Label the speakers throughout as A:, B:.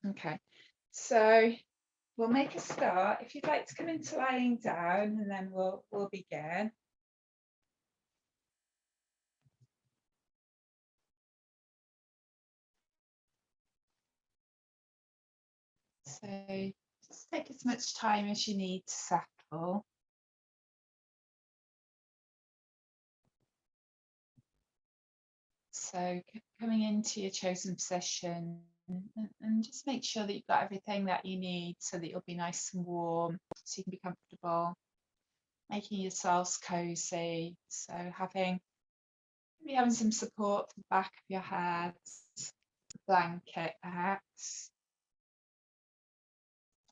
A: Okay, so we'll make a start. If you'd like to come into lying down, and then we'll begin. So just take as much time as you need to settle. So coming into your chosen position, and just make sure that you've got everything that you need so that you'll be nice and warm, so you can be comfortable, making yourselves cozy. So maybe having some support for the back of your head, blanket perhaps.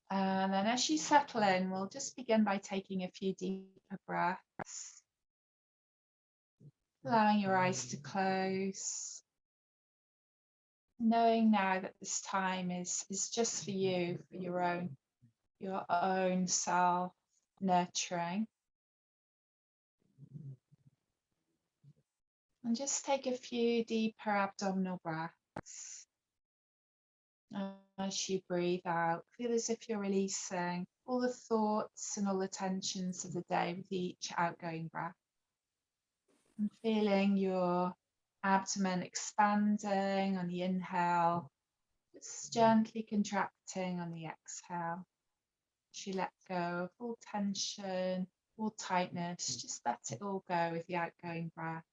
A: And then as you settle in, we'll just begin by taking a few deeper breaths, allowing your eyes to close, knowing now that this time is just for you, for your own self nurturing. And just take a few deeper abdominal breaths. As you breathe out, feel as if you're releasing all the thoughts and all the tensions of the day with each outgoing breath. And feeling your abdomen expanding on the inhale, just gently contracting on the exhale. As you let go of all tension, all tightness, just let it all go with the outgoing breath.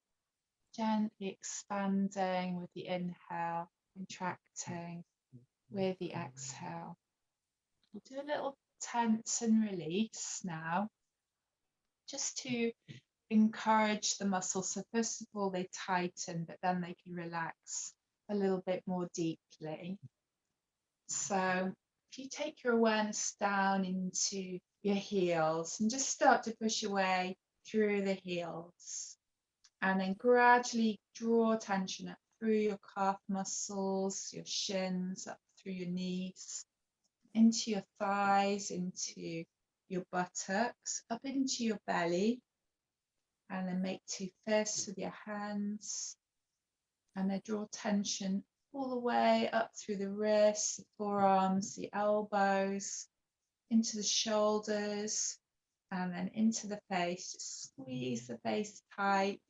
A: Gently expanding with the inhale, contracting with the exhale. We'll do a little tense and release now, just to encourage the muscles. So first of all, they tighten, but then they can relax a little bit more deeply. So if you take your awareness down into your heels and just start to push your way through the heels, and then gradually draw attention up through your calf muscles, your shins, up through your knees, into your thighs, into your buttocks, up into your belly, and then make 2 fists with your hands, and then draw tension all the way up through the wrists, the forearms, the elbows, into the shoulders, and then into the face. Just squeeze the face tight,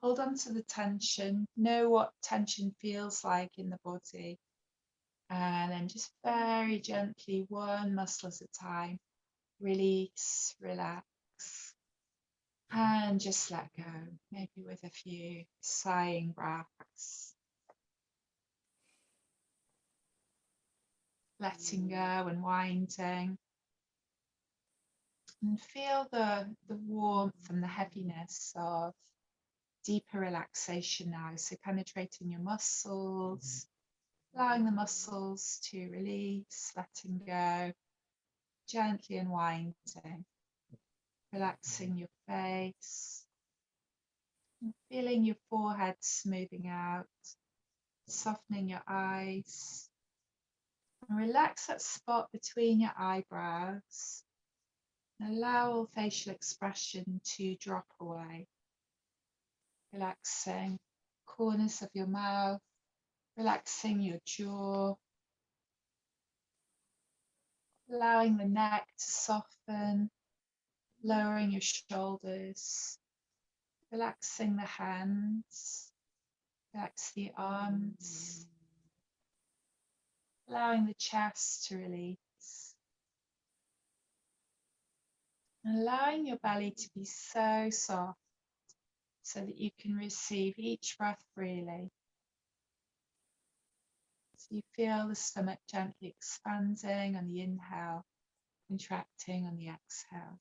A: hold on to the tension, know what tension feels like in the body, and then just very gently, one muscle at a time, release, relax, and just let go, maybe with a few sighing breaths. Letting go and winding. And feel the warmth and the heaviness of deeper relaxation now. So penetrating your muscles, allowing the muscles to release, letting go, gently unwinding, relaxing your face, and feeling your forehead smoothing out, softening your eyes, and relax that spot between your eyebrows. And allow all facial expression to drop away, relaxing corners of your mouth, relaxing your jaw, allowing the neck to soften, lowering your shoulders, relaxing the hands, relax the arms, allowing the chest to release, and allowing your belly to be so soft so that you can receive each breath freely. So you feel the stomach gently expanding on the inhale, contracting on the exhale.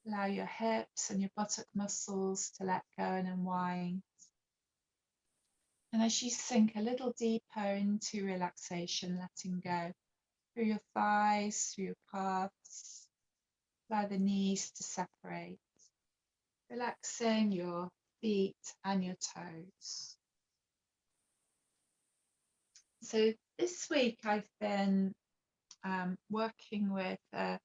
A: Allow your hips and your buttock muscles to let go and unwind. And as you sink a little deeper into relaxation, letting go through your thighs, through your calves, allow the knees to separate, relaxing your feet and your toes. So this week I've been working with a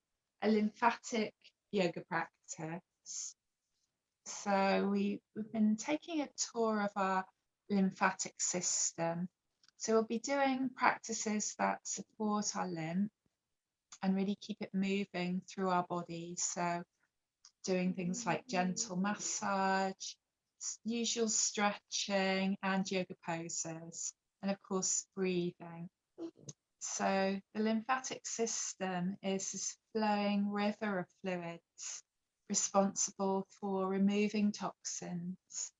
A: lymphatic yoga practice. So we've been taking a tour of our lymphatic system. So we'll be doing practices that support our lymph and really keep it moving through our body. So doing things like gentle massage, usual stretching and yoga poses, and of course breathing. So the lymphatic system is this flowing river of fluids responsible for removing toxins,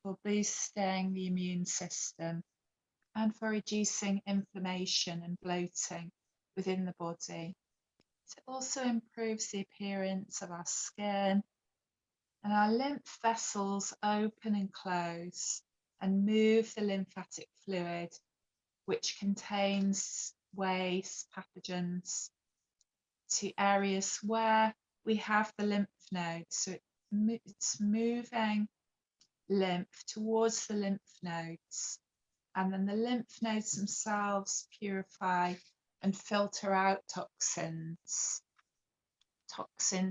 A: for boosting the immune system, and for reducing inflammation and bloating within the body. It also improves the appearance of our skin, and our lymph vessels open and close and move the lymphatic fluid, which contains waste pathogens, to areas where we have the lymph nodes. So it's moving lymph towards the lymph nodes, and then the lymph nodes themselves purify and filter out toxins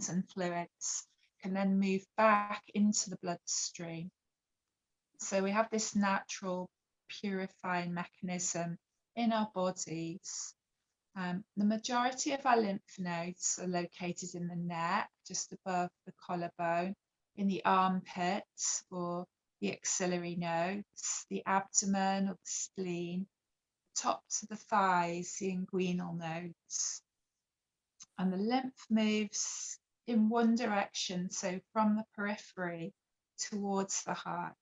A: and fluids can then move back into the bloodstream. So we have this natural purifying mechanism in our bodies. The majority of our lymph nodes are located in the neck, just above the collarbone, in the armpits or the axillary nodes, the abdomen or the spleen, tops of the thighs, the inguinal nodes. And the lymph moves in one direction, so from the periphery towards the heart.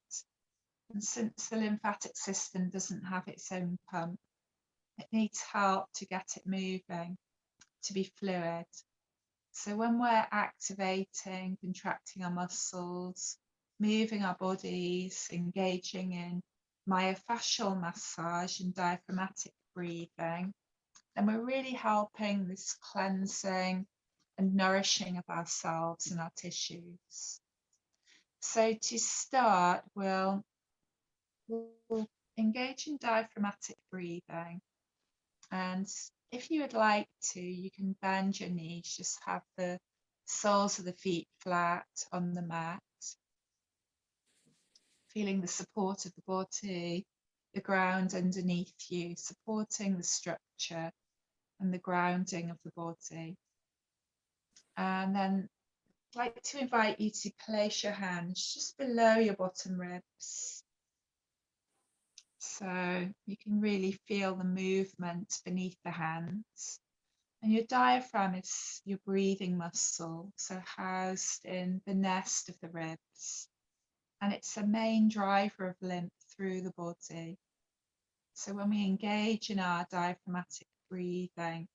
A: And since the lymphatic system doesn't have its own pump, it needs help to get it moving, to be fluid. So when we're activating, contracting our muscles, moving our bodies, engaging in myofascial massage and diaphragmatic breathing, then we're really helping this cleansing and nourishing of ourselves and our tissues. So to start, we'll engage in diaphragmatic breathing. And if you would like to, you can bend your knees, just have the soles of the feet flat on the mat, feeling the support of the body, the ground underneath you, supporting the structure and the grounding of the body. And then I'd like to invite you to place your hands just below your bottom ribs. So you can really feel the movement beneath the hands. And your diaphragm is your breathing muscle, so housed in the nest of the ribs. And it's a main driver of lymph through the body. So when we engage in our diaphragmatic breathing,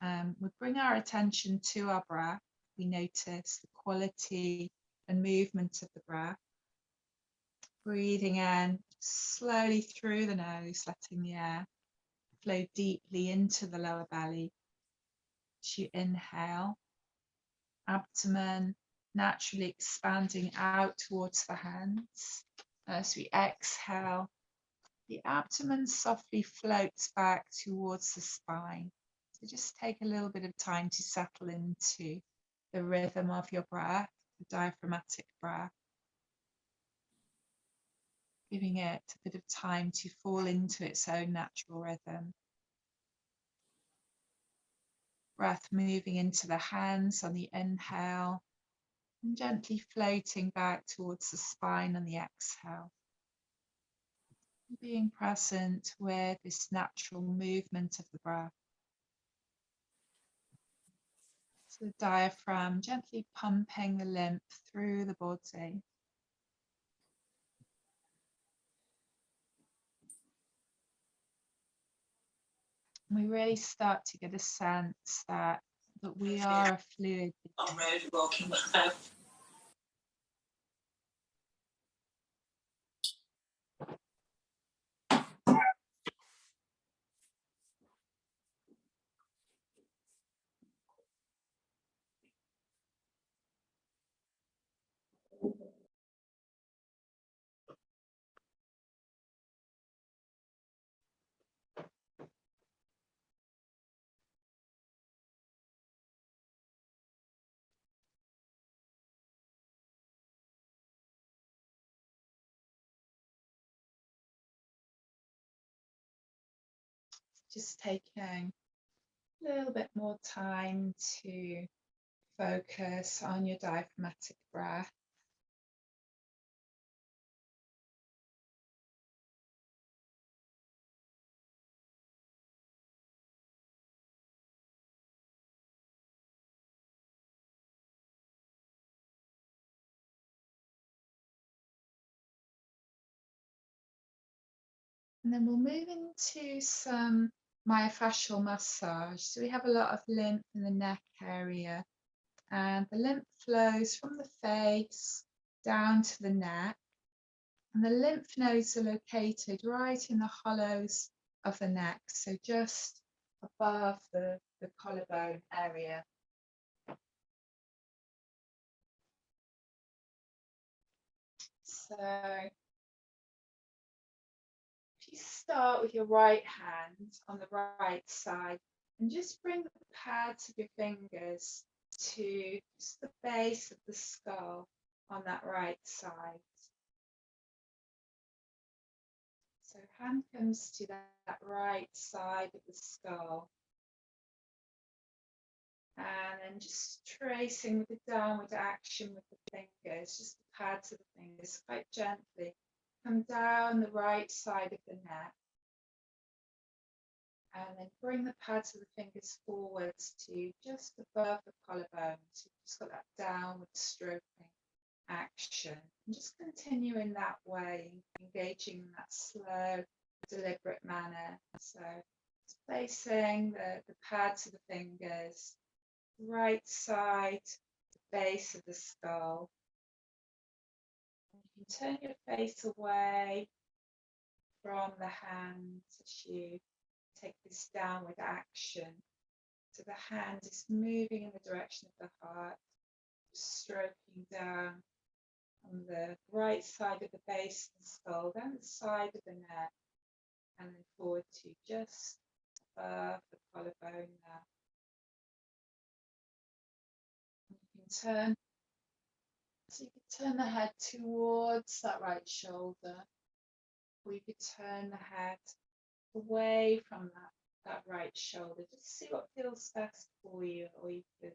A: we bring our attention to our breath. We notice the quality and movement of the breath. Breathing in slowly through the nose, letting the air flow deeply into the lower belly. As you inhale, abdomen naturally expanding out towards the hands. As we exhale, the abdomen softly floats back towards the spine. So just take a little bit of time to settle into the rhythm of your breath, the diaphragmatic breath, giving it a bit of time to fall into its own natural rhythm. Breath moving into the hands on the inhale and gently floating back towards the spine on the exhale. Being present with this natural movement of the breath. So the diaphragm gently pumping the lymph through the body. We really start to get a sense that we are a fluid. On road walking. Just taking a little bit more time to focus on your diaphragmatic breath. And then we'll move into some myofascial massage. So we have a lot of lymph in the neck area, and the lymph flows from the face down to the neck. And the lymph nodes are located right in the hollows of the neck, so just above the collarbone area. So if you start with your right hand on the right side and just bring the pads of your fingers to just the base of the skull on that right side. So hand comes to that right side of the skull. And then just tracing with the downward action with the fingers, just the pads of the fingers, quite gently. Come down the right side of the neck. And then bring the pads of the fingers forwards to just above the collarbone. So you've just got that downward stroking action. And just continue in that way, engaging in that slow, deliberate manner. So placing the pads of the fingers, right side, the base of the skull. You can turn your face away from the hands as you take this downward action. So the hand is moving in the direction of the heart, stroking down on the right side of the base of the skull, down the side of the neck, and then forward to just above the collarbone now. You can turn, so you could turn the head towards that right shoulder, or you could turn the head away from that right shoulder. Just see what feels best for you, or you could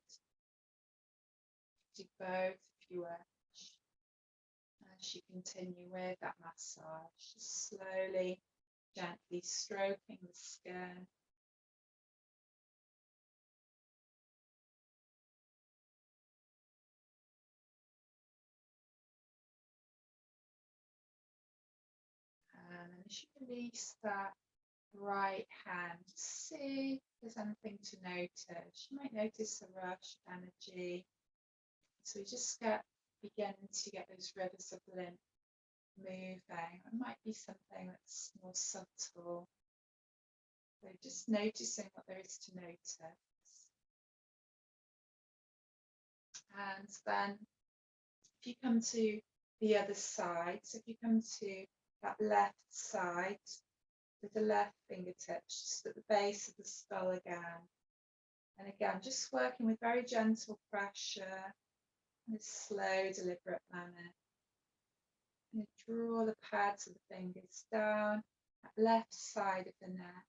A: do both if you wish. As you continue with that massage, just slowly, gently stroking the skin. And then as you release that right hand, see if there's anything to notice. You might notice a rush of energy. So we just begin to get those rivers of lymph moving. It might be something that's more subtle. So just noticing what there is to notice. And then if you come to the other side, so if you come to that left side with the left fingertips just at the base of the skull again. And again, just working with very gentle pressure in a slow, deliberate manner. And draw the pads of the fingers down that left side of the neck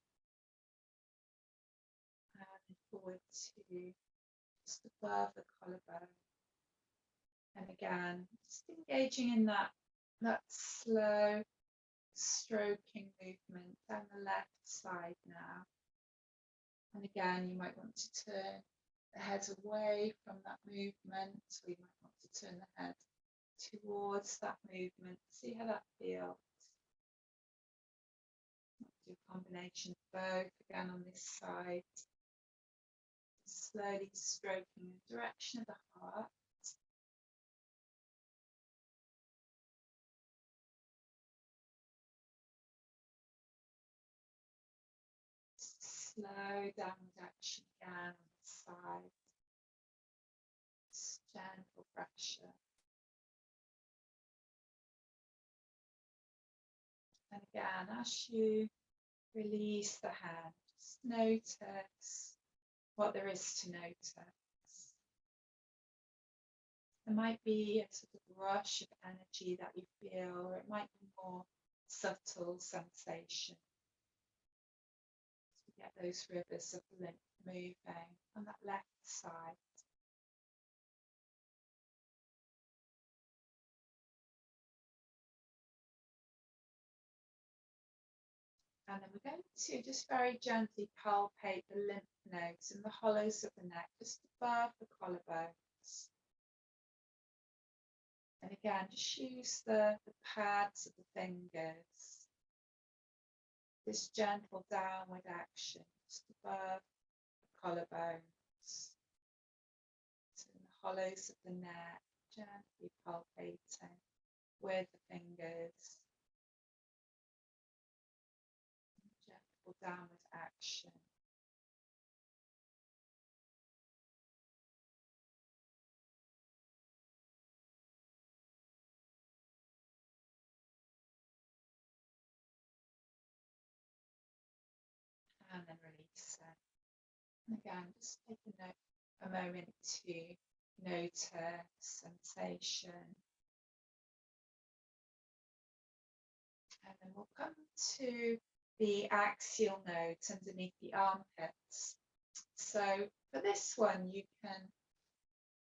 A: and forward to just above the collarbone. And again, just engaging in that slow stroking movement down the left side now. And again, you might want to turn the head away from that movement, or you might want to turn the head towards that movement. See how that feels. Do a combination of both again on this side. Slowly stroking the direction of the heart. Slow downward action again on the side. Just gentle pressure. And again, as you release the hand, just notice what there is to notice. There might be a sort of rush of energy that you feel, or it might be more subtle sensation. So those rivers of lymph moving on that left side. And then we're going to just very gently palpate the lymph nodes in the hollows of the neck, just above the collarbones. And again, just use the pads of the fingers. This gentle downward action, just above the collarbones. So in the hollows of the neck, gently palpating with the fingers. Gentle downward action. And then release it. And again, just take a moment to notice sensation. And then we'll come to the axial nodes underneath the armpits. So for this one, you can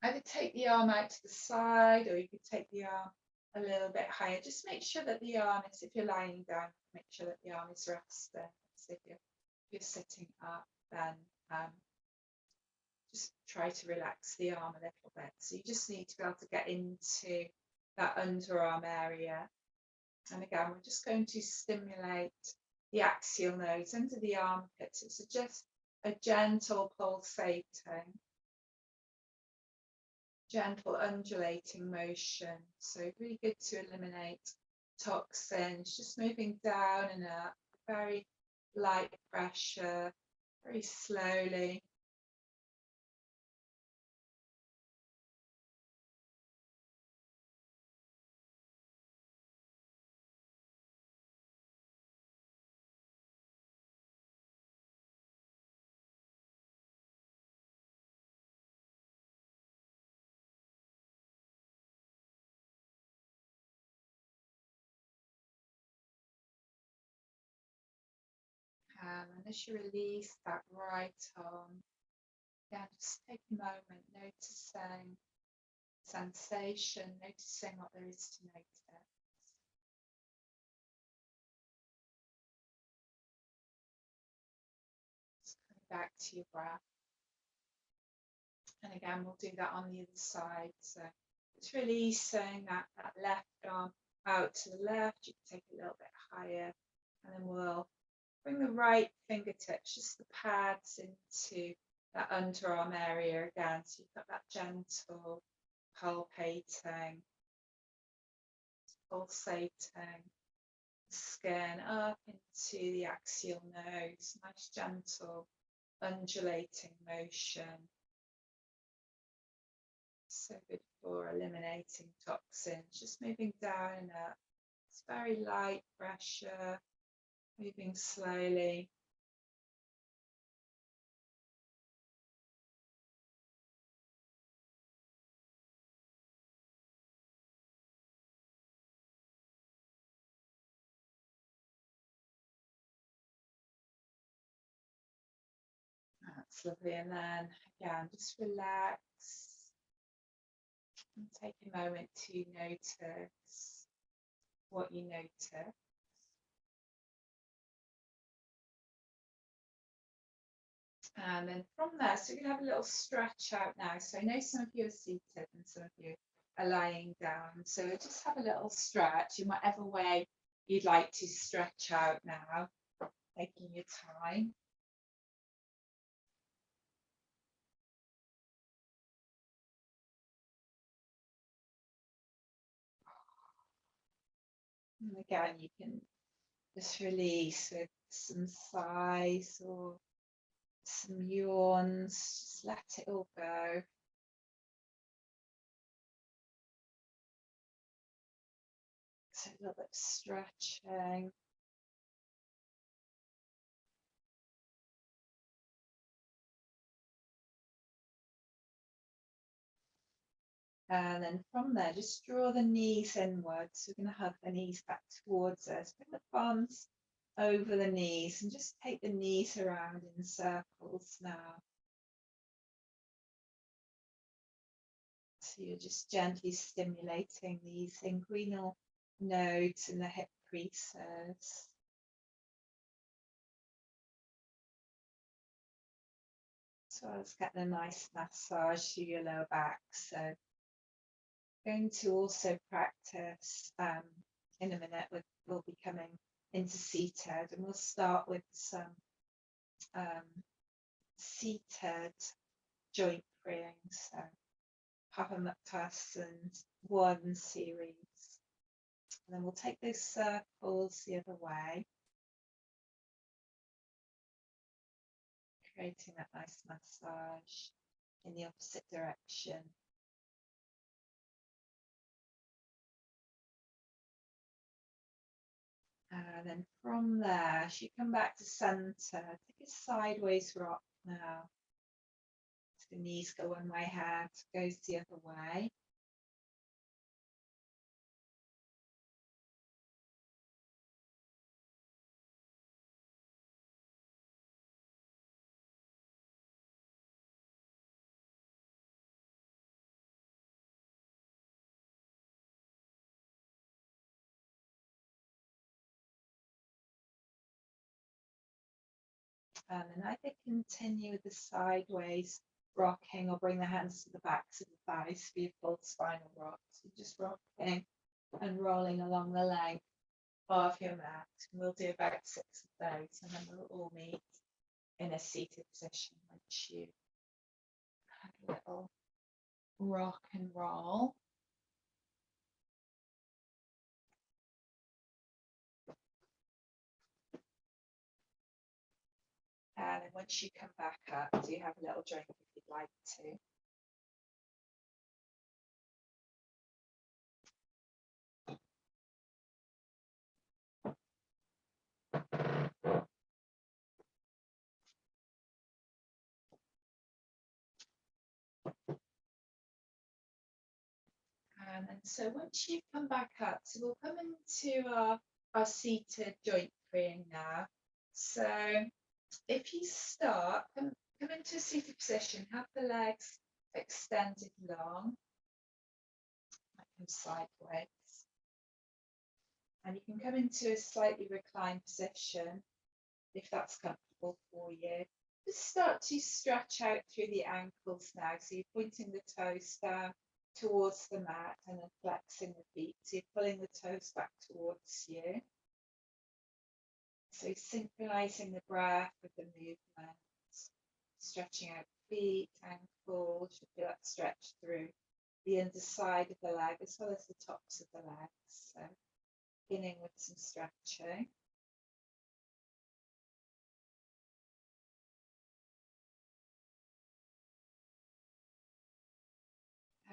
A: either take the arm out to the side, or you could take the arm a little bit higher. Just make sure that the arm is, if you're lying down, make sure that the arm is resting. So if you're sitting up, then just try to relax the arm a little bit. So you just need to be able to get into that underarm area. And again, we're just going to stimulate the axial nodes under the armpits. It's just a gentle pulsating, gentle undulating motion. So really good to eliminate toxins, just moving down and up, very light pressure, very slowly. And as you release that right arm, again, just take a moment, noticing sensation, noticing what there is to notice. Just coming back to your breath. And again, we'll do that on the other side. So it's releasing that left arm out to the left. You can take it a little bit higher, and then we'll bring the right fingertips, just the pads, into that underarm area again. So you've got that gentle palpating, pulsating skin up into the axial nodes. Nice gentle undulating motion. So good for eliminating toxins, just moving down and up. It's very light pressure, moving slowly. That's lovely. And then again, just relax and take a moment to notice what you notice. And then from there, so we're going to have a little stretch out now. So I know some of you are seated and some of you are lying down. So just have a little stretch in whatever way you'd like to stretch out now, taking your time. And again, you can just release with some sighs or some yawns, just let it all go. So a little bit of stretching. And then from there, just draw the knees inwards. We're going to hug the knees back towards us. Bring the palms over the knees and just take the knees around in circles now. So you're just gently stimulating these inguinal nodes in the hip creases. So let's get a nice massage through your lower back. So going to also practice in a minute. We'll be coming into seated, and we'll start with some seated joint freeing. So Papamokkhasanas 1 series, and then we'll take those circles the other way, creating that nice massage in the opposite direction. And then from there, as you come back to center, take a sideways rock now. So the knees go one way, head goes the other way. And then either continue the sideways rocking or bring the hands to the backs of the thighs for your full spinal rock. So just rocking and rolling along the length of your mat. And we'll do about 6 of those, and then we'll all meet in a seated position once you have a little rock and roll. And then once you come back up, do you have a little drink if you'd like to? And then so once you've come back up, so we'll come into our seated joint freeing now. So if you start, come into a seated position, have the legs extended long, like them sideways. And you can come into a slightly reclined position if that's comfortable for you. Just start to stretch out through the ankles now. So you're pointing the toes down towards the mat and then flexing the feet. So you're pulling the toes back towards you. So synchronizing the breath with the movement, stretching out feet, ankles. You feel that stretch through the underside of the leg as well as the tops of the legs. So beginning with some stretching.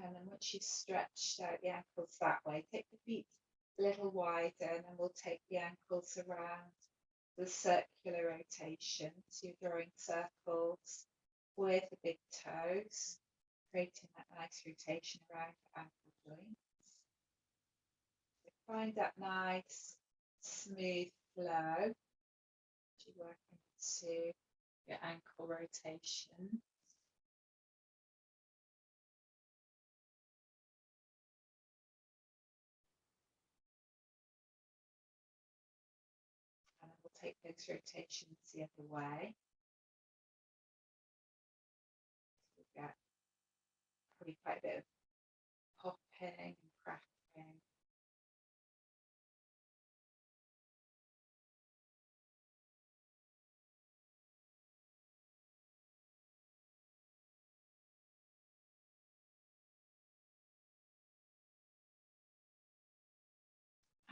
A: And then once you've stretched out the ankles that way, take the feet a little wider, and then we'll take the ankles around the circular rotation. So you're drawing circles with the big toes, creating that nice rotation around the ankle joints. So find that nice, smooth flow as you work into your ankle rotation. And then we'll take those rotations the other way. So we'll get probably quite a bit of popping and cracking.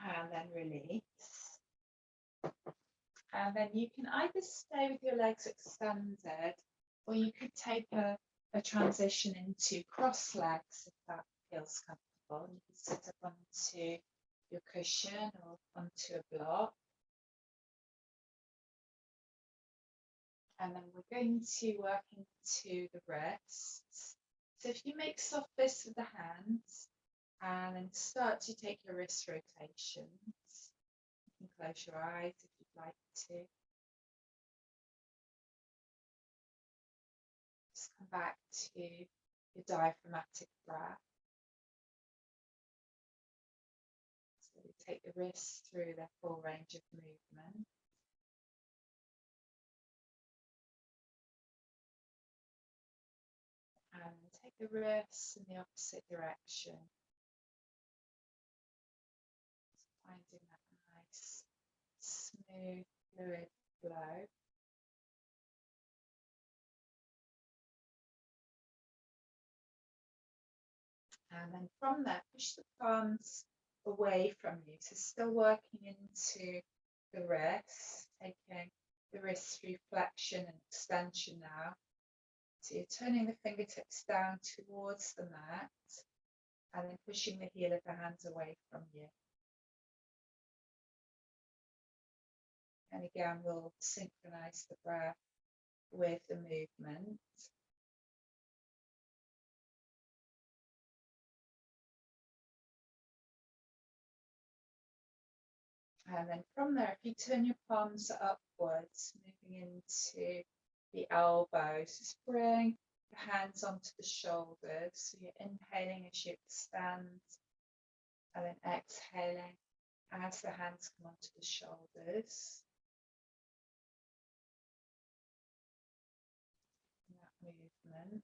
A: And then release. And then you can either stay with your legs extended, or you could take a transition into cross legs if that feels comfortable. You can sit up onto your cushion or onto a block. And then we're going to work into the wrists. So if you make soft fists with the hands and then start to take your wrist rotations, you can close your eyes if you'd like to. Just come back to your diaphragmatic breath. So we take the wrists through their full range of movement. And take the wrists in the opposite direction. Finding that nice, smooth, fluid flow. And then from there, push the palms away from you. So still working into the wrists, taking the wrists through flexion and extension now. So you're turning the fingertips down towards the mat and then pushing the heel of the hands away from you. And again, we'll synchronize the breath with the movement. And then from there, if you turn your palms upwards, moving into the elbows, just bring the hands onto the shoulders. So you're inhaling as you extend, and then exhaling as the hands come onto the shoulders. That movement.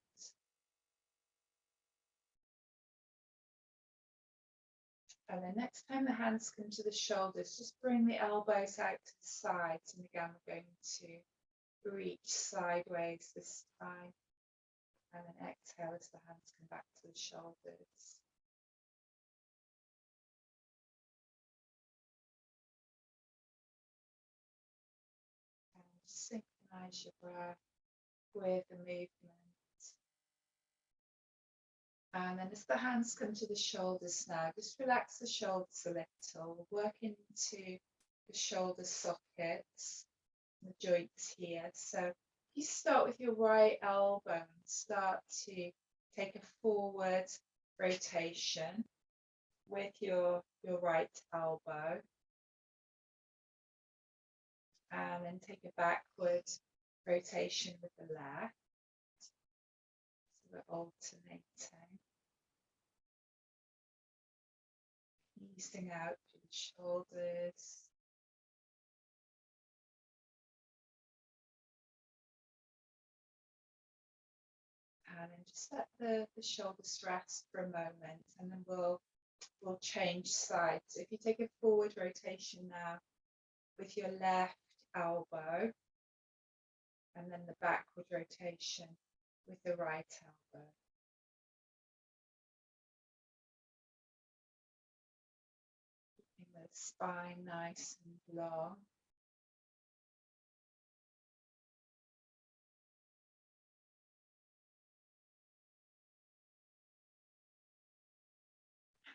A: And then next time the hands come to the shoulders, just bring the elbows out to the sides. And again, we're going to reach sideways this time. And then exhale as the hands come back to the shoulders. And synchronize your breath with the movement. And then as the hands come to the shoulders now, just relax the shoulders a little, work into the shoulder sockets, the joints here. So you start with your right elbow and start to take a forward rotation with your right elbow. And then take a backward rotation with the left. So we're alternating. Easing out through the shoulders. And then just let the shoulders rest for a moment, and then we'll change sides. So if you take a forward rotation now with your left elbow, and then the backward rotation with the right elbow. Keeping the spine nice and long.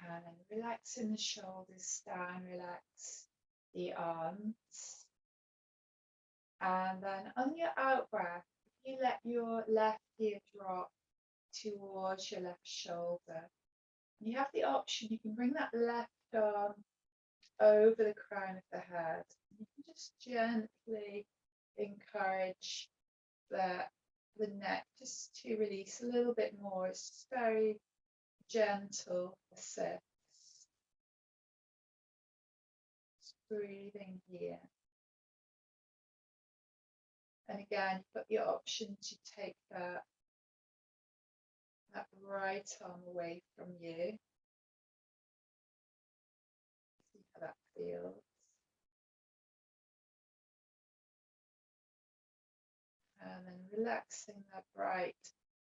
A: And then relaxing the shoulders down, relax the arms. And then on your out breath, you let your left ear drop towards your left shoulder. You have the option, you can bring that left arm over the crown of the head. You can just gently encourage the neck just to release a little bit more. It's just very gentle assist. Just breathing here. And again, you've got the option to take that right arm away from you. See how that feels. And then relaxing that right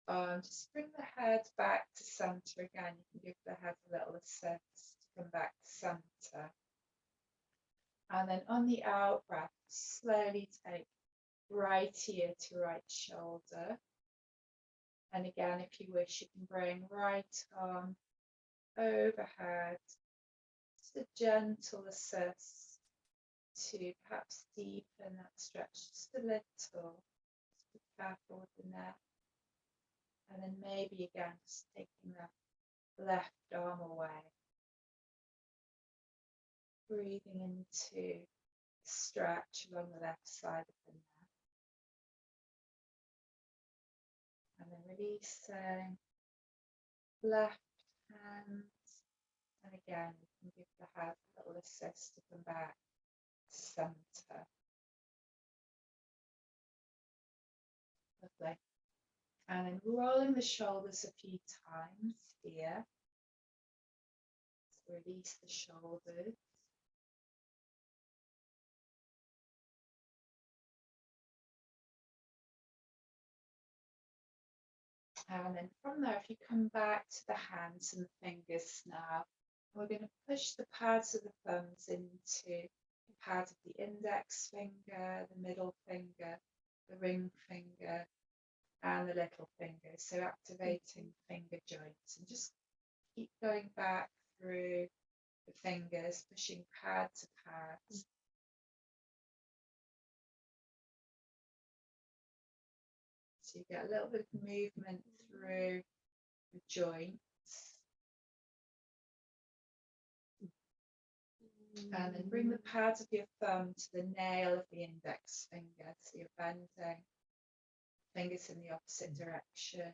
A: arm. Just bring the head back to center again. You can give the head a little assist to come back to center. And then on the out breath, slowly take right ear to right shoulder. And again, if you wish, you can bring right arm overhead. Just a gentle assist to perhaps deepen that stretch just a little. Just be careful with the neck. And then maybe again, just taking that left arm away. Breathing into stretch along the left side of the neck. And then releasing left hand. And again, you can give the head a little assist to come back to center. Lovely. And then rolling the shoulders a few times here. So release the shoulders. And then from there, if you come back to the hands and the fingers now, we're going to push the pads of the thumbs into the pad of the index finger, the middle finger, the ring finger, and the little finger. So activating finger joints, and just keep going back through the fingers, pushing pad to pad. So you get a little bit of movement through the joints. And then bring the pads of your thumb to the nail of the index finger. So you're bending fingers in the opposite direction.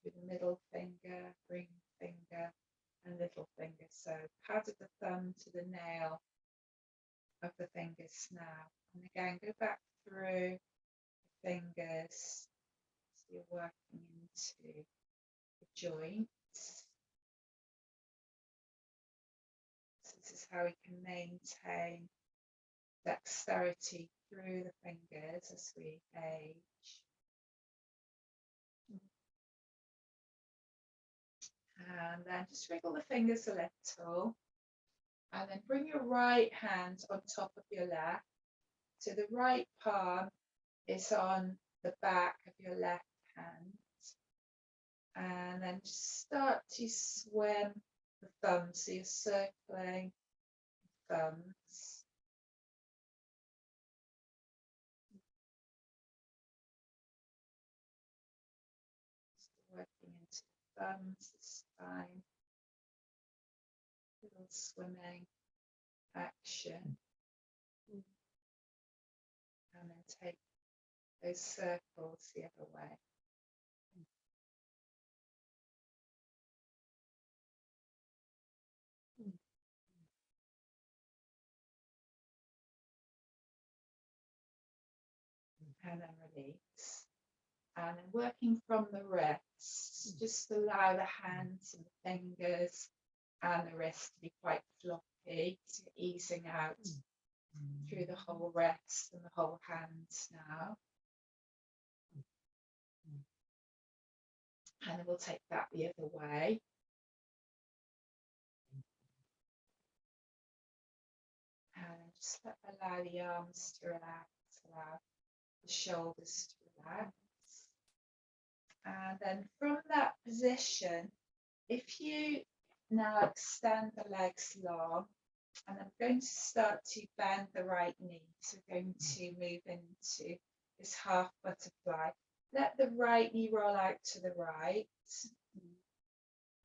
A: Through the middle finger, ring finger, and little finger. So pad of the thumb to the nail of the fingers now. And again, go back through the fingers. So you're working into the joints. So this is how we can maintain dexterity through the fingers as we age. And then just wriggle the fingers a little. And then bring your right hand on top of your left. So the right palm is on the back of your left hand. And then just start to swim the thumbs. So you're circling the thumbs. Just working into the thumbs, the spine. Little swimming action. And then take those circles the other way. And then release. And then working from the wrists, just allow the hands and the fingers and the wrist to be quite floppy, so easing out through the whole wrist and the whole hands now. And then we'll take that the other way. And just allow the arms to relax, allow the shoulders to relax. And then from that position, if you now extend the legs long, and I'm going to start to bend the right knee. So we're going to move into this half butterfly. Let the right knee roll out to the right.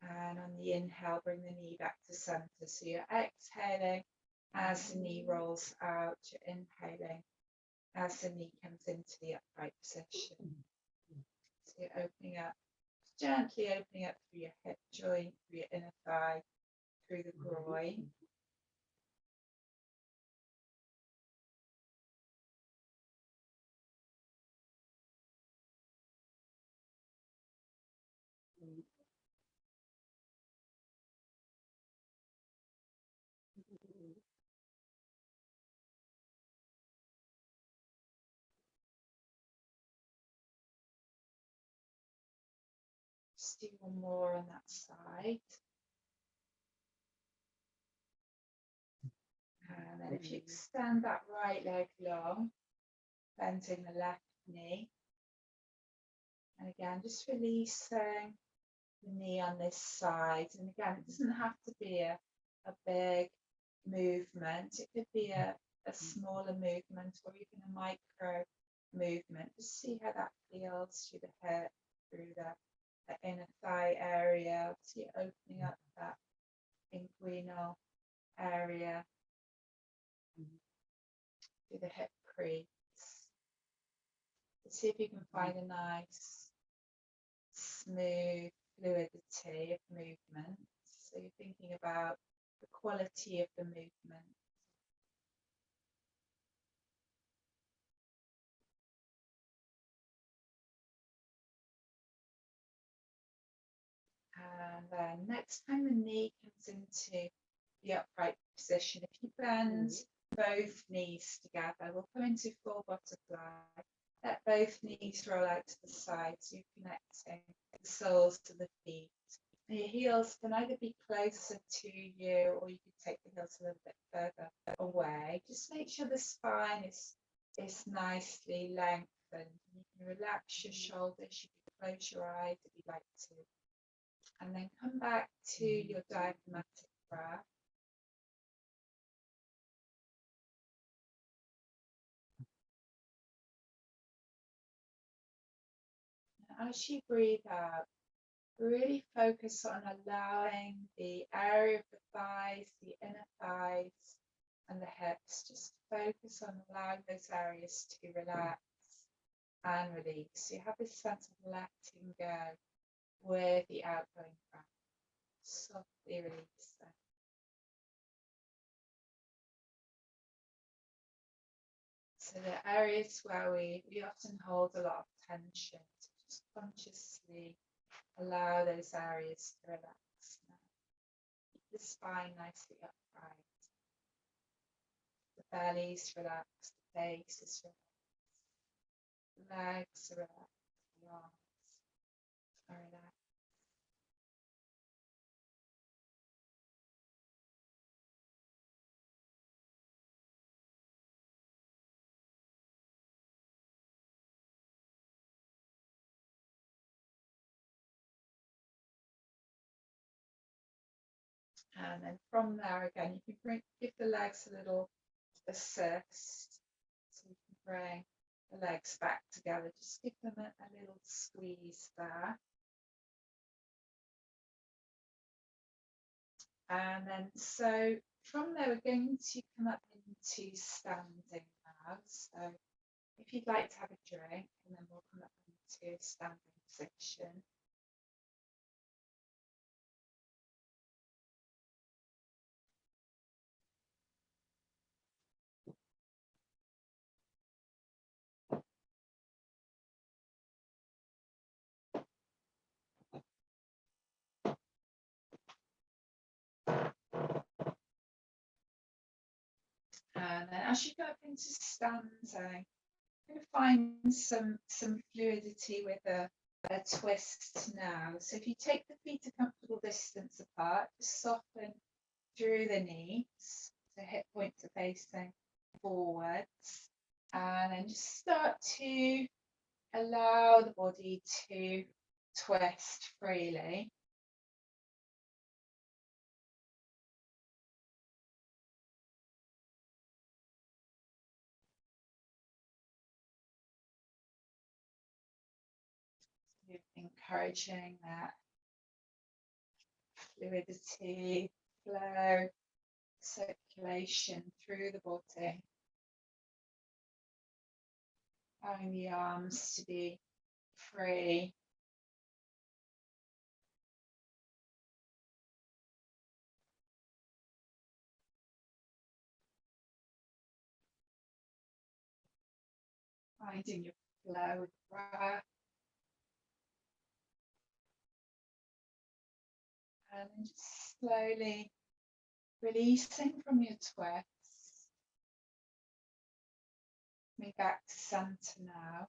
A: And on the inhale, bring the knee back to center. So you're exhaling as the knee rolls out. You're inhaling as the knee comes into the upright position. So you're opening up, gently opening up through your hip joint, through your inner thigh, through the groin. Just do one more on that side. And then if you extend that right leg long, bending the left knee. And again, just releasing the knee on this side. And again, it doesn't have to be a big movement. It could be a smaller movement or even a micro movement. Just see how that feels through the hip, through the inner thigh area. So you're opening up that inguinal area. through the hip crease. See if you can find a nice, smooth fluidity of movement. So you're thinking about the quality of the movement. And then next time the knee comes into the upright position, if you bend both knees together, we'll come into full butterfly. Let both knees roll out to the side, so you're connecting the soles to the feet. And your heels can either be closer to you, or you can take the heels a little bit further away. Just make sure the spine is nicely lengthened. You can relax your shoulders, you can close your eyes if you'd like to. And then come back to your diaphragmatic breath. As you breathe out, really focus on allowing the area of the thighs, the inner thighs, and the hips. Just focus on allowing those areas to relax and release. So you have this sense of letting go with the outgoing breath. Softly release them. So the areas where we often hold a lot of tension, so just consciously allow those areas to relax now. Keep the spine nicely upright. The belly's relaxed, the face is relaxed, the legs are relaxed, the arms are relaxed. And then from there again, you can give the legs a little assist. So you can bring the legs back together. Just give them a little squeeze there. And then so from there, we're going to come up into standing now. So if you'd like to have a drink, and then we'll come up into standing position. And then as you go up into standing, you're going to find some fluidity with a twist now. So if you take the feet a comfortable distance apart, just soften through the knees, the hip points are facing forwards, and then just start to allow the body to twist freely. So encouraging that fluidity, flow, circulation through the body. Allowing the arms to be free. Finding your flow with breath. And then just slowly releasing from your twist. Coming back to center now.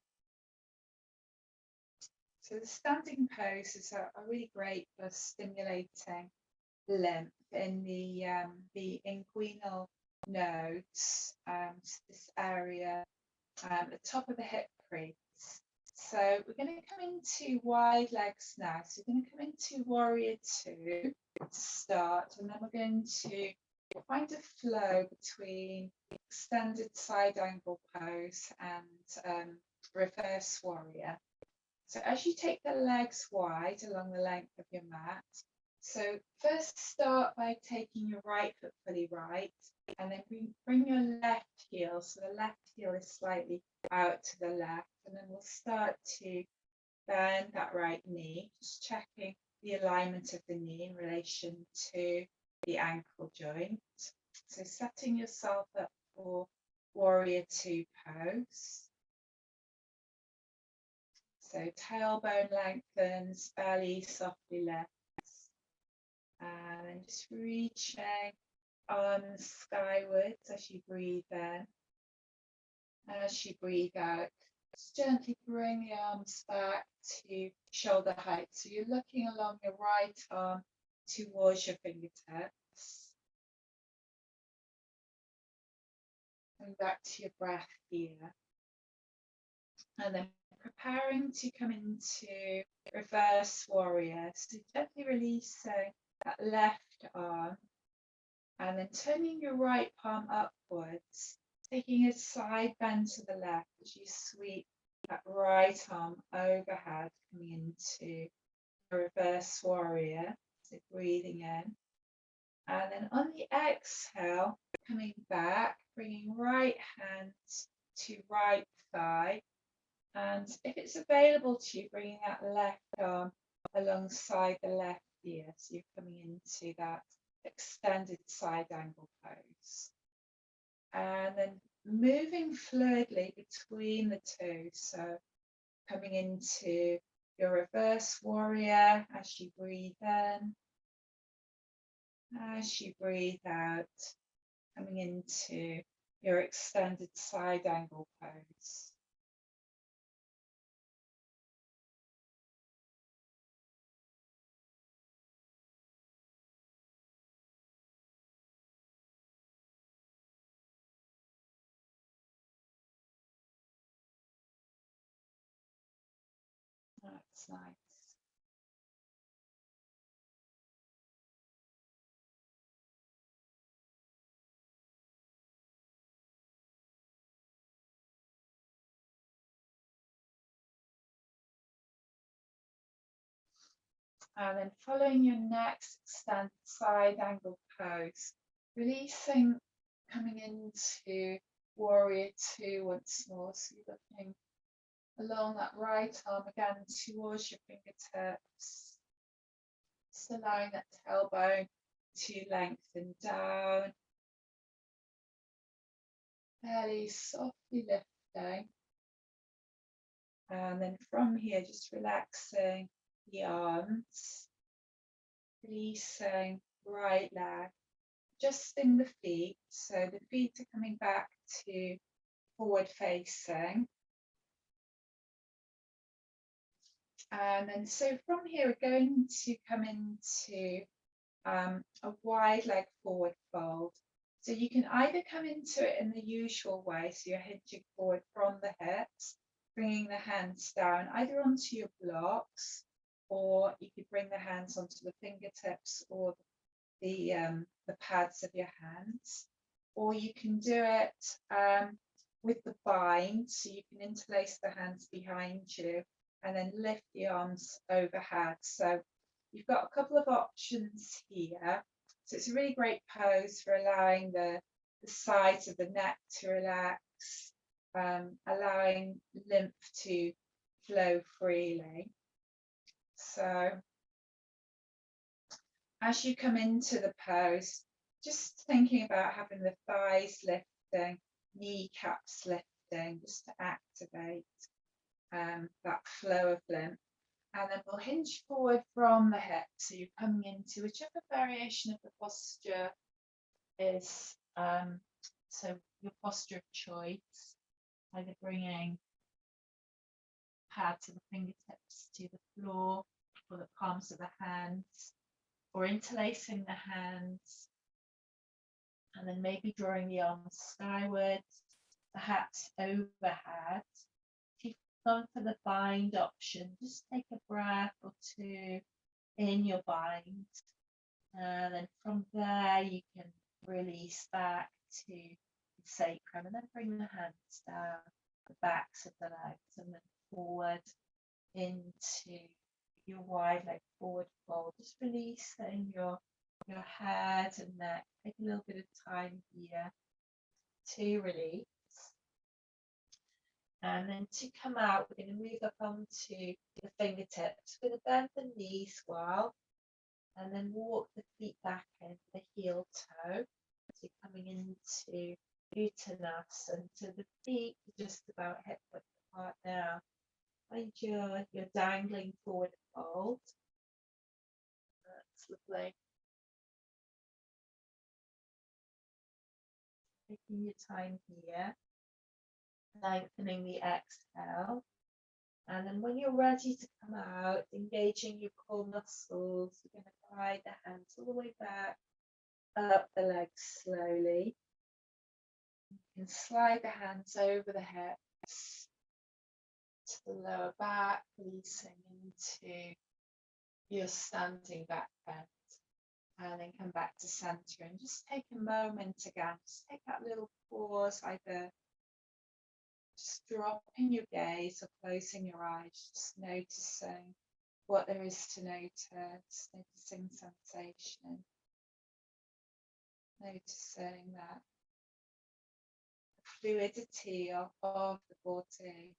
A: So the standing poses are really great for stimulating lymph in the inguinal nodes, this area at the top of the hip crease. So we're going to come into wide legs now. So we're going to come into warrior 2 to start, and then we're going to find a flow between extended side angle pose and reverse warrior. So as you take the legs wide along the length of your mat, So first start by taking your right foot fully right, and then bring your left heel, so the left heel is slightly out to the left, and then we'll start to bend that right knee, just checking the alignment of the knee in relation to the ankle joint. So setting yourself up for warrior two pose. So tailbone lengthens, belly softly lifts, and then just reaching arms skywards as you breathe in. As you breathe out, just gently bring the arms back to shoulder height. So you're looking along your right arm towards your fingertips. And back to your breath here. And then preparing to come into reverse warrior. So gently releasing that left arm and then turning your right palm upwards, taking a side bend to the left as you sweep that right arm overhead, coming into a reverse warrior. So breathing in. And then on the exhale, coming back, bringing right hand to right thigh. And if it's available to you, bringing that left arm alongside the left ear. So you're coming into that extended side angle pose. And then moving fluidly between the two. So coming into your reverse warrior as you breathe in. As you breathe out, coming into your extended side angle pose. That's nice. And then following your next extended side angle pose, releasing, coming into warrior two once more. So you're looking along that right arm again towards your fingertips. Just allowing that tailbone to lengthen down. Belly softly lifting. And then from here, just relaxing the arms, releasing right leg, adjusting the feet. So the feet are coming back to forward facing. And then so from here, we're going to come into a wide leg forward fold. So you can either come into it in the usual way, so you're hinging forward from the hips, bringing the hands down either onto your blocks, or you could bring the hands onto the fingertips or the pads of your hands, or you can do it with the bind, so you can interlace the hands behind you and then lift the arms overhead. So you've got a couple of options here. So it's a really great pose for allowing the sides of the neck to relax, allowing lymph to flow freely. So as you come into the pose, just thinking about having the thighs lifting, kneecaps lifting, just to activate that flow of lymph. And then we'll hinge forward from the hips. So you're coming into whichever variation of the posture is, so your posture of choice, either bringing pads of the fingertips to the floor or the palms of the hands, or interlacing the hands, and then maybe drawing the arms skywards, perhaps overhead. If you've gone for the bind option, just take a breath or two in your bind. And then from there, you can release back to the sacrum and then bring the hands down the backs of the legs and then forward into your wide leg forward fold. Just releasing your head and neck. Take a little bit of time here to release. And then to come out, we're going to move up onto the fingertips. We're going to bend the knees well, and then walk the feet back in the heel toe. So you're coming into Uttanasana. So the feet are just about hip width apart now. Find your dangling forward fold. That's lovely. Taking your time here. Lengthening the exhale. And then when you're ready to come out, engaging your core muscles, you're going to glide the hands all the way back, up the legs slowly. You can slide the hands over the hips to the lower back, releasing into your standing back bend. And then come back to center and just take a moment again. Just take that little pause, either just dropping your gaze or closing your eyes, just noticing what there is to notice, noticing sensation, noticing that fluidity of the body.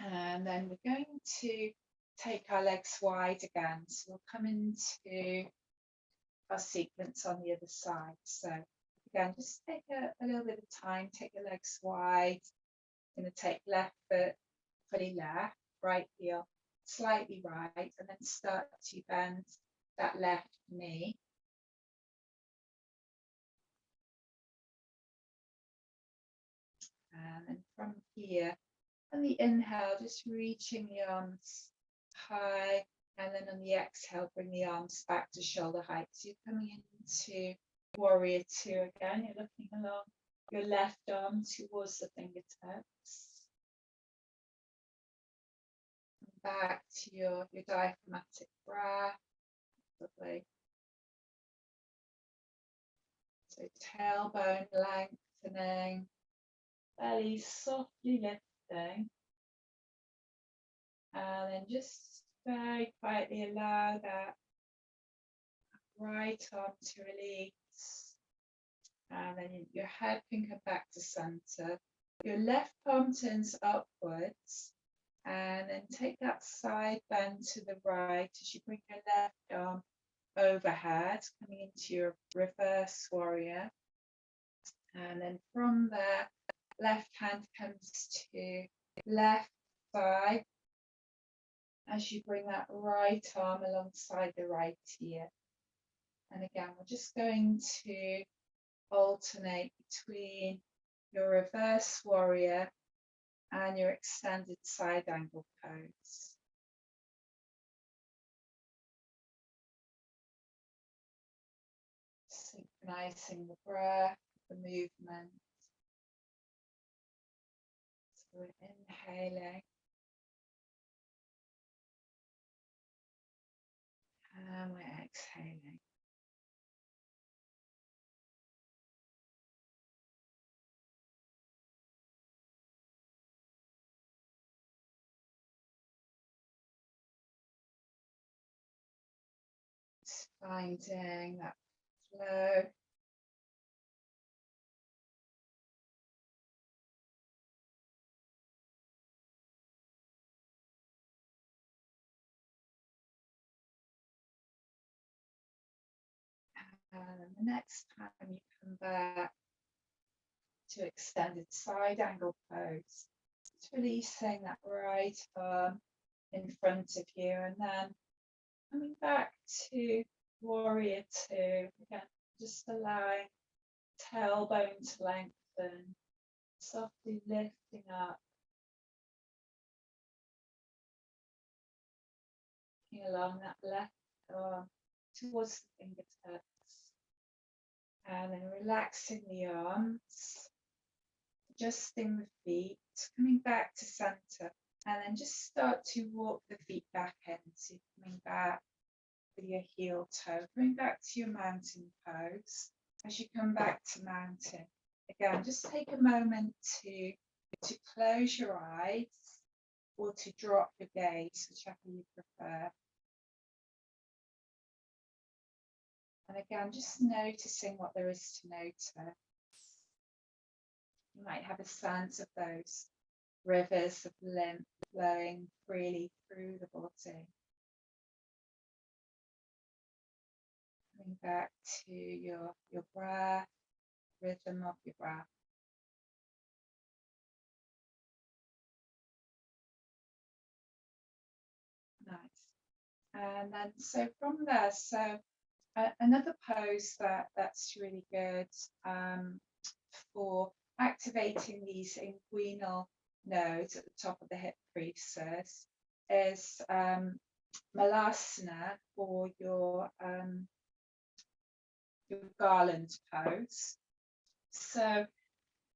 A: And then we're going to take our legs wide again. So we'll come into our sequence on the other side. So again, just take a little bit of time, take your legs wide. Going to take left foot fully left, right heel slightly right, and then start to bend that left knee. And then from here, on the inhale, just reaching the arms high, and then on the exhale, bring the arms back to shoulder height. So you're coming into warrior two again. You're looking along your left arm towards the fingertips. Back to your diaphragmatic breath. Lovely. So tailbone lengthening, belly softly lifting. And then just very quietly allow that right arm to release. And then your head can come back to center. Your left palm turns upwards. And then take that side bend to the right as you bring your left arm overhead, coming into your reverse warrior. And then from there, left hand comes to left thigh as you bring that right arm alongside the right ear. And again, we're just going to alternate between your reverse warrior and your extended side angle pose. Synchronizing the breath, the movement. So we're inhaling and we're exhaling. Just finding that flow. And the next time you come back to extended side angle pose, just releasing that right arm in front of you, and then coming back to warrior two. Again, just allowing tailbone to lengthen, softly lifting up, along that left arm towards the fingertips. And then relaxing the arms, adjusting the feet, coming back to center, and then just start to walk the feet back in. So coming back with your heel toe, coming back to your mountain pose. As you come back to mountain, again, just take a moment to to close your eyes or to drop your gaze, whichever you prefer. And again, just noticing what there is to notice. You might have a sense of those rivers of lymph flowing freely through the body. Coming back to your breath, rhythm of your breath. Nice. And then so from there, another pose that's really good for activating these inguinal nodes at the top of the hip creases is Malasana, or your garland pose. So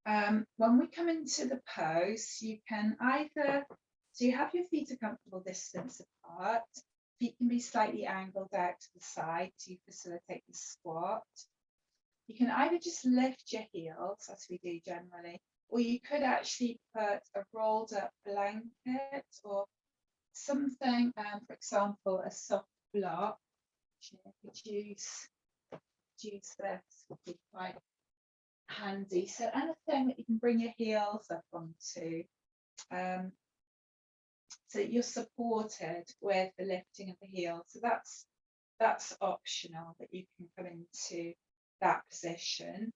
A: when we come into the pose, you can either, so you have your feet a comfortable distance apart, feet can be slightly angled out to the side to facilitate the squat. You can either just lift your heels, as we do generally, or you could actually put a rolled up blanket or something, for example, a soft block. You could use this, would be quite handy. So anything that you can bring your heels up onto, so you're supported with the lifting of the heels. So that's optional, that you can come into that position.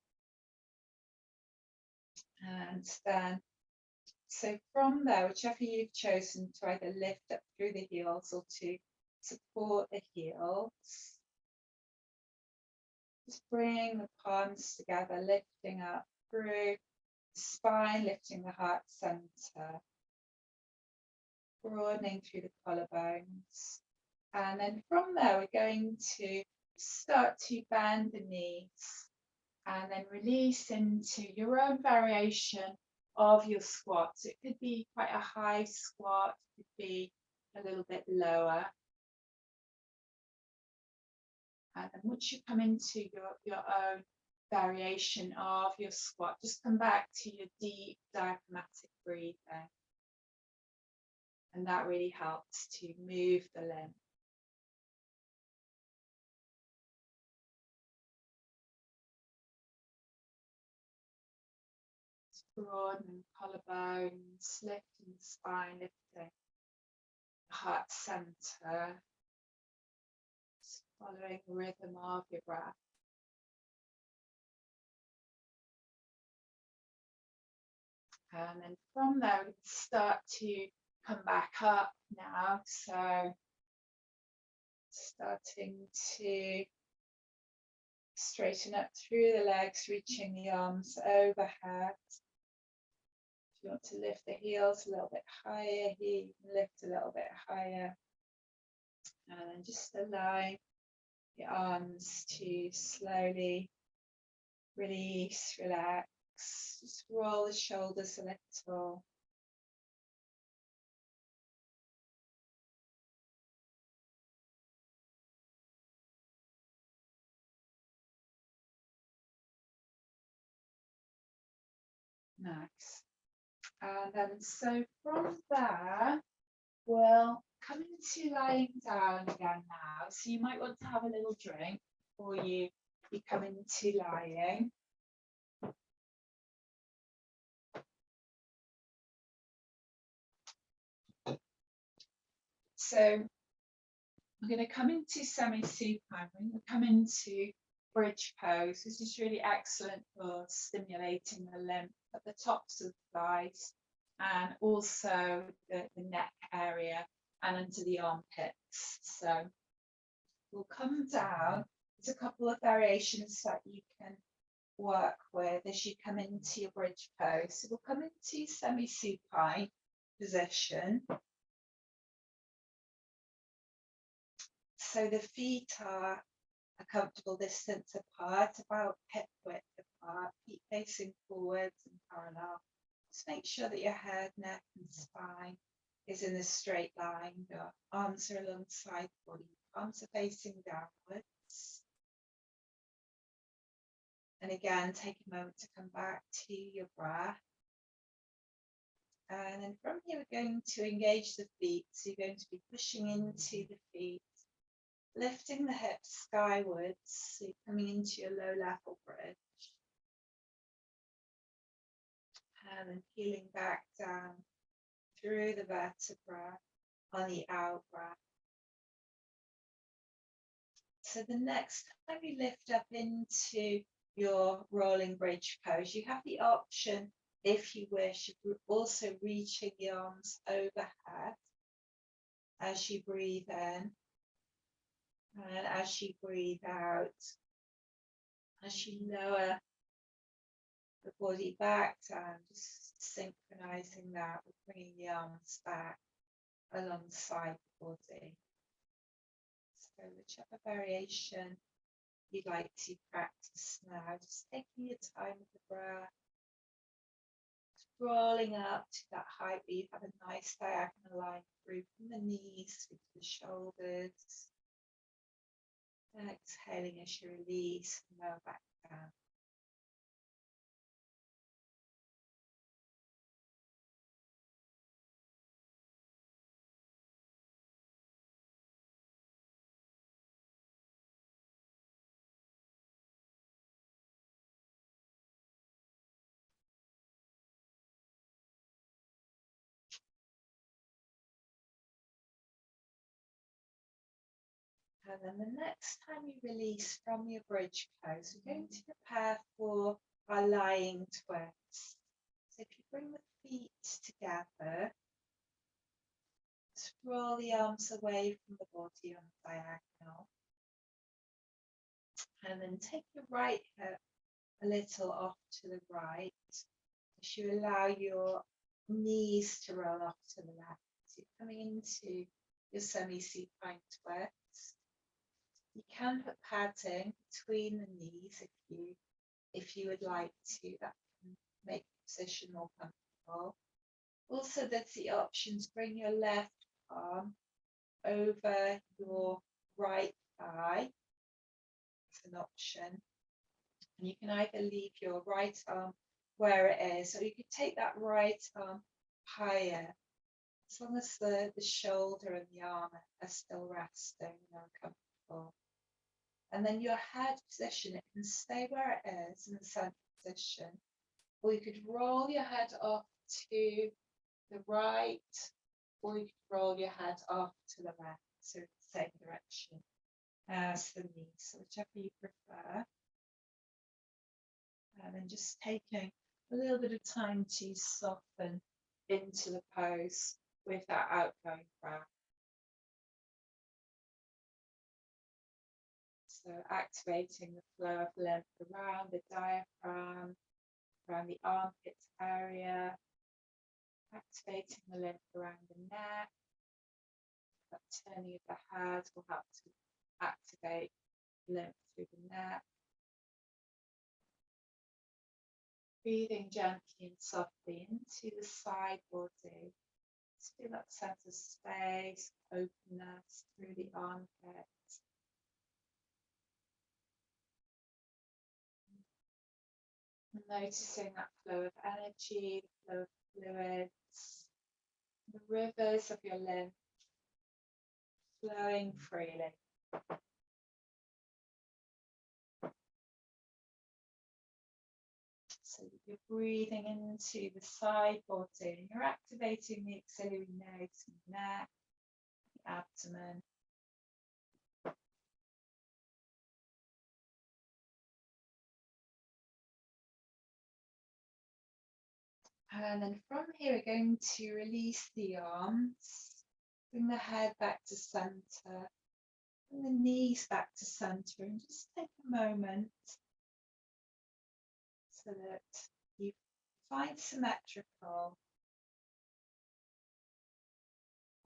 A: And then, so from there, whichever you've chosen to either lift up through the heels or to support the heels, just bring the palms together, lifting up through the spine, lifting the heart center, broadening through the collarbones. And then from there, we're going to start to bend the knees and then release into your own variation of your squat. So it could be quite a high squat, it could be a little bit lower. And then once you come into your own variation of your squat, just come back to your deep diaphragmatic breathing. And that really helps to move the lymph. Broadening collarbones, lifting the spine, lifting the heart center, just following the rhythm of your breath. And then from there, we can start to come back up now. So starting to straighten up through the legs, reaching the arms overhead. If you want to lift the heels a little bit higher here, you can lift a little bit higher. And then just allowing your arms to slowly release, relax. Just roll the shoulders a little. Nice. And then so from there, we'll come into lying down again now. So you might want to have a little drink before you come into lying. So I'm going to come into semi-supine. We're going to come into bridge pose. This is really excellent for stimulating the lymph at the tops of the thighs and also the neck area and into the armpits. So we'll come down. There's a couple of variations that you can work with as you come into your bridge pose. So we'll come into semi-supine position. So the feet are a comfortable distance apart, about hip width apart, feet facing forwards and parallel. Just make sure that your head, neck and spine is in a straight line. Your arms are alongside the body, arms are facing downwards. And again, take a moment to come back to your breath. And then from here, we're going to engage the feet. So you're going to be pushing into the feet, lifting the hips skywards. So you're coming into your low level bridge. And then peeling back down through the vertebra on the out breath. So the next time you lift up into your rolling bridge pose, you have the option, if you wish, of also reaching the arms overhead as you breathe in, and as you breathe out, as you lower the body back down, just synchronizing that with bringing the arms back alongside the body. So whichever variation you'd like to practice now, just taking your time with the breath, rolling up to that height where you have a nice diagonal line through from the knees to the shoulders. And exhaling as you release and lower back down. And then the next time you release from your bridge pose, we're going to prepare for our lying twist. So if you bring the feet together, roll the arms away from the body on the diagonal. And then take your right hip a little off to the right as you allow your knees to roll off to the left. So you're coming into your semi-supine twist. You can put padding between the knees if you would like to. That can make the position more comfortable. Also, there's the option to bring your left arm over your right thigh. It's an option. And you can either leave your right arm where it is, or you could take that right arm higher, as long as the shoulder and the arm are still resting and are comfortable. And then your head position, it can stay where it is in the center position, or you could roll your head off to the right, or you could roll your head off to the left, so the same direction as the knees, so whichever you prefer. And then just taking a little bit of time to soften into the pose with that outgoing breath. So activating the flow of lymph around the diaphragm, around the armpits area, activating the lymph around the neck. That turning of the head will help to activate lymph through the neck. Breathing gently and softly into the side body. Just feel that sense of space, openness through the armpits. And noticing that flow of energy, the flow of fluids, the rivers of your lymph flowing freely. So you're breathing into the side body and you're activating the axillary nerves in the neck, the abdomen. And then from here, we're going to release the arms, bring the head back to center, bring the knees back to center, and just take a moment so that you find symmetrical.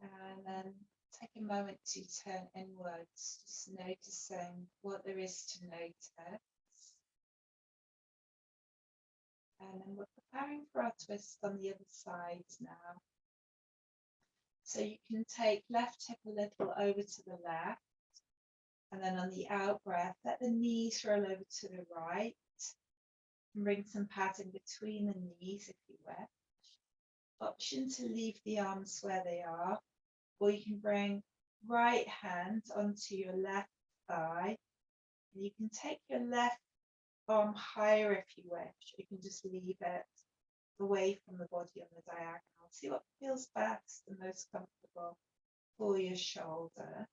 A: And then take a moment to turn inwards, just noticing what there is to notice. And then we're preparing for our twist on the other side now. So you can take left hip a little over to the left, and then on the out breath, let the knees roll over to the right, and bring some padding between the knees if you wish. option to leave the arms where they are, or you can bring right hand onto your left thigh. And you can take your left arm higher if you wish. You can just leave it away from the body on the diagonal. See what feels best and most comfortable for your shoulder.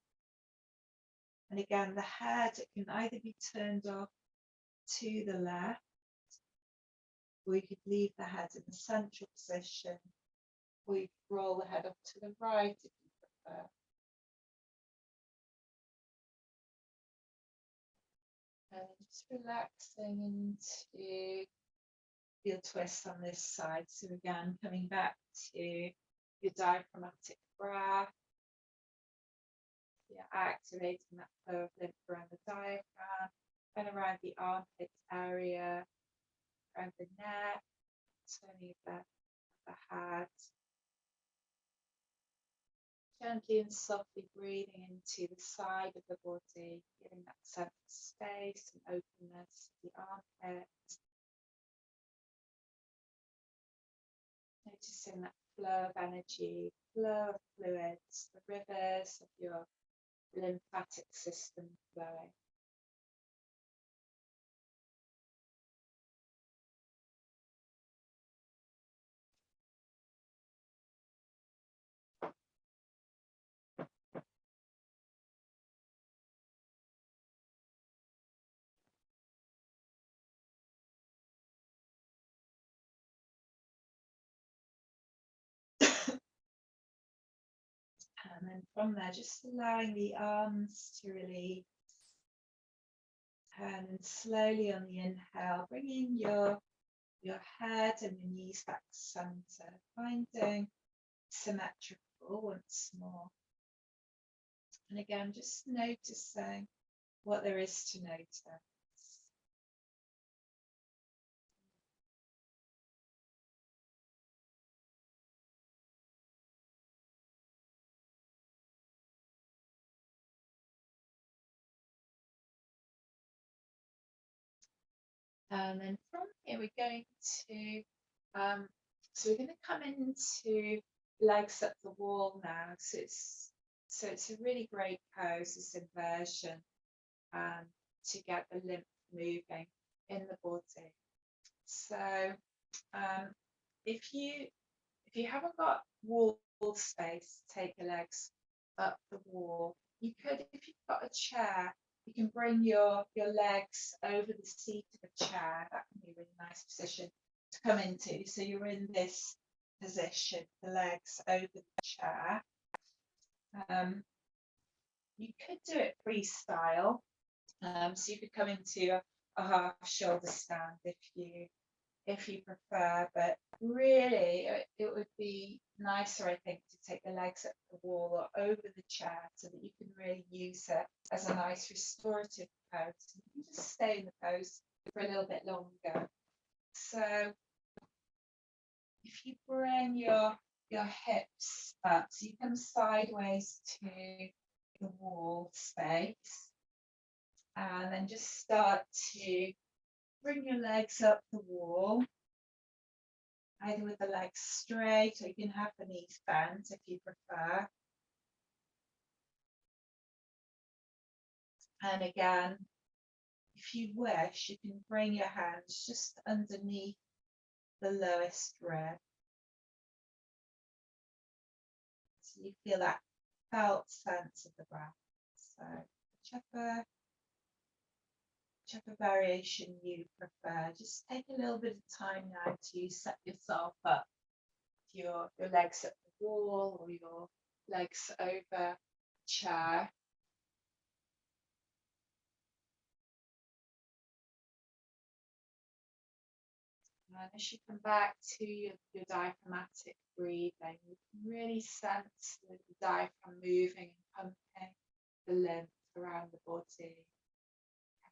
A: And again, the head, it can either be turned off to the left, or you could leave the head in the central position, or you could roll the head up to the right if you prefer. And just relaxing into your twist on this side. So again, coming back to your diaphragmatic breath. You're activating that flow of lymph around the diaphragm and around the armpit area, around the neck, turning the head. Gently and softly breathing into the side of the body, giving that sense of space and openness to the armpit. Noticing that flow of energy, flow of fluids, the rivers of your lymphatic system flowing. And then from there, just allowing the arms to release. And slowly on the inhale, bringing your head and your knees back to center, finding symmetrical once more. And again, just noticing what there is to notice. And then from here, we're going to, so we're going to come into legs up the wall now. So it's a really great pose, this inversion, to get the lymph moving in the body. So if you haven't got wall space to take your legs up the wall, you could, if you've got a chair, you can bring your legs over the seat of a chair. That can be a really nice position to come into. So you're in this position, the legs over the chair. You could do it freestyle. So you could come into a half shoulder stand if you prefer, but really it would be nicer, I think, to take the legs up the wall or over the chair so that you can really use it as a nice restorative pose. You can just stay in the pose for a little bit longer. So if you bring your hips up, so you come sideways to the wall space, and then just start to bring your legs up the wall, either with the legs straight, or you can have the knees bent if you prefer. And again, if you wish, you can bring your hands just underneath the lowest rib. So you feel that felt sense of the breath. So whichever variation you prefer, just take a little bit of time now to set yourself up. Your legs at the wall or your legs over a chair. And as you come back to your diaphragmatic breathing, you can really sense the diaphragm moving and pumping the lymph around the body.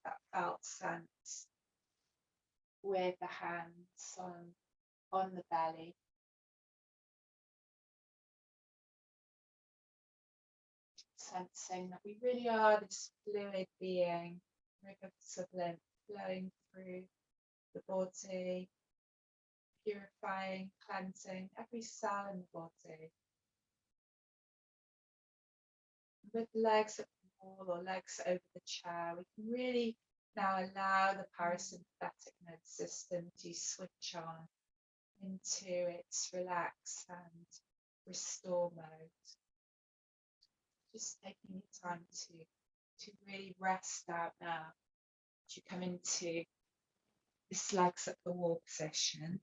A: That felt sense with the hands on the belly. Sensing that we really are this fluid being, rivers of lymph flowing through the body. purifying, cleansing every cell in the body. With legs at the wall or legs over the chair, we can really now allow the parasympathetic nervous system to switch on into its relax and restore mode. Just taking your time to really rest out now as you come into this legs at the wall position.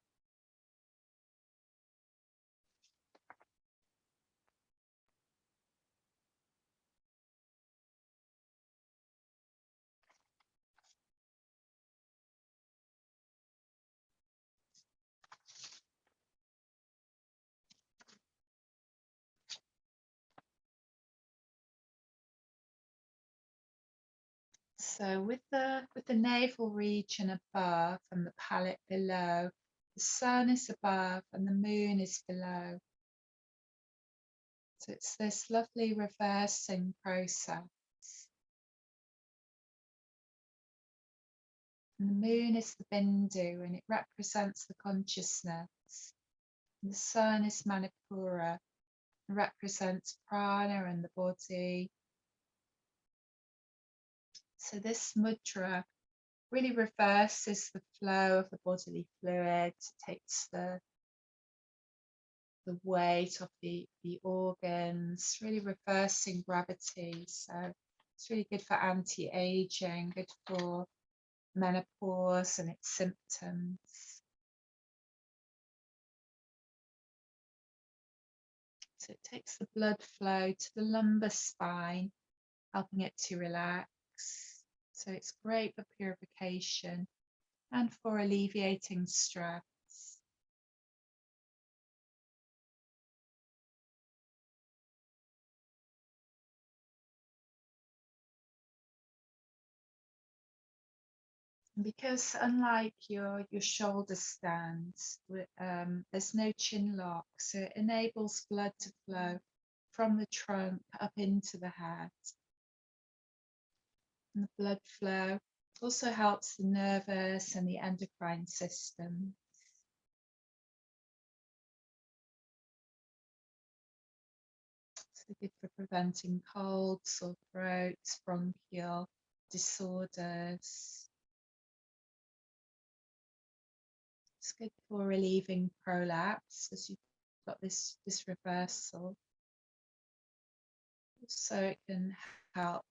A: So with the navel region above and the palate below, the sun is above and the moon is below. So it's this lovely reversing process. And the moon is the Bindu and it represents the consciousness. And the sun is Manipura and represents prana and the body. So this mudra really reverses the flow of the bodily fluid, takes the weight of the organs, really reversing gravity. So it's really good for anti-aging, good for menopause and its symptoms. So it takes the blood flow to the lumbar spine, helping it to relax. So it's great for purification and for alleviating stress. Because unlike your shoulder stands, there's no chin lock, so it enables blood to flow from the trunk up into the head. And the blood flow also helps the nervous and the endocrine system. So good for preventing colds, sore throats, bronchial disorders. It's good for relieving prolapse as you've got this reversal. So it can help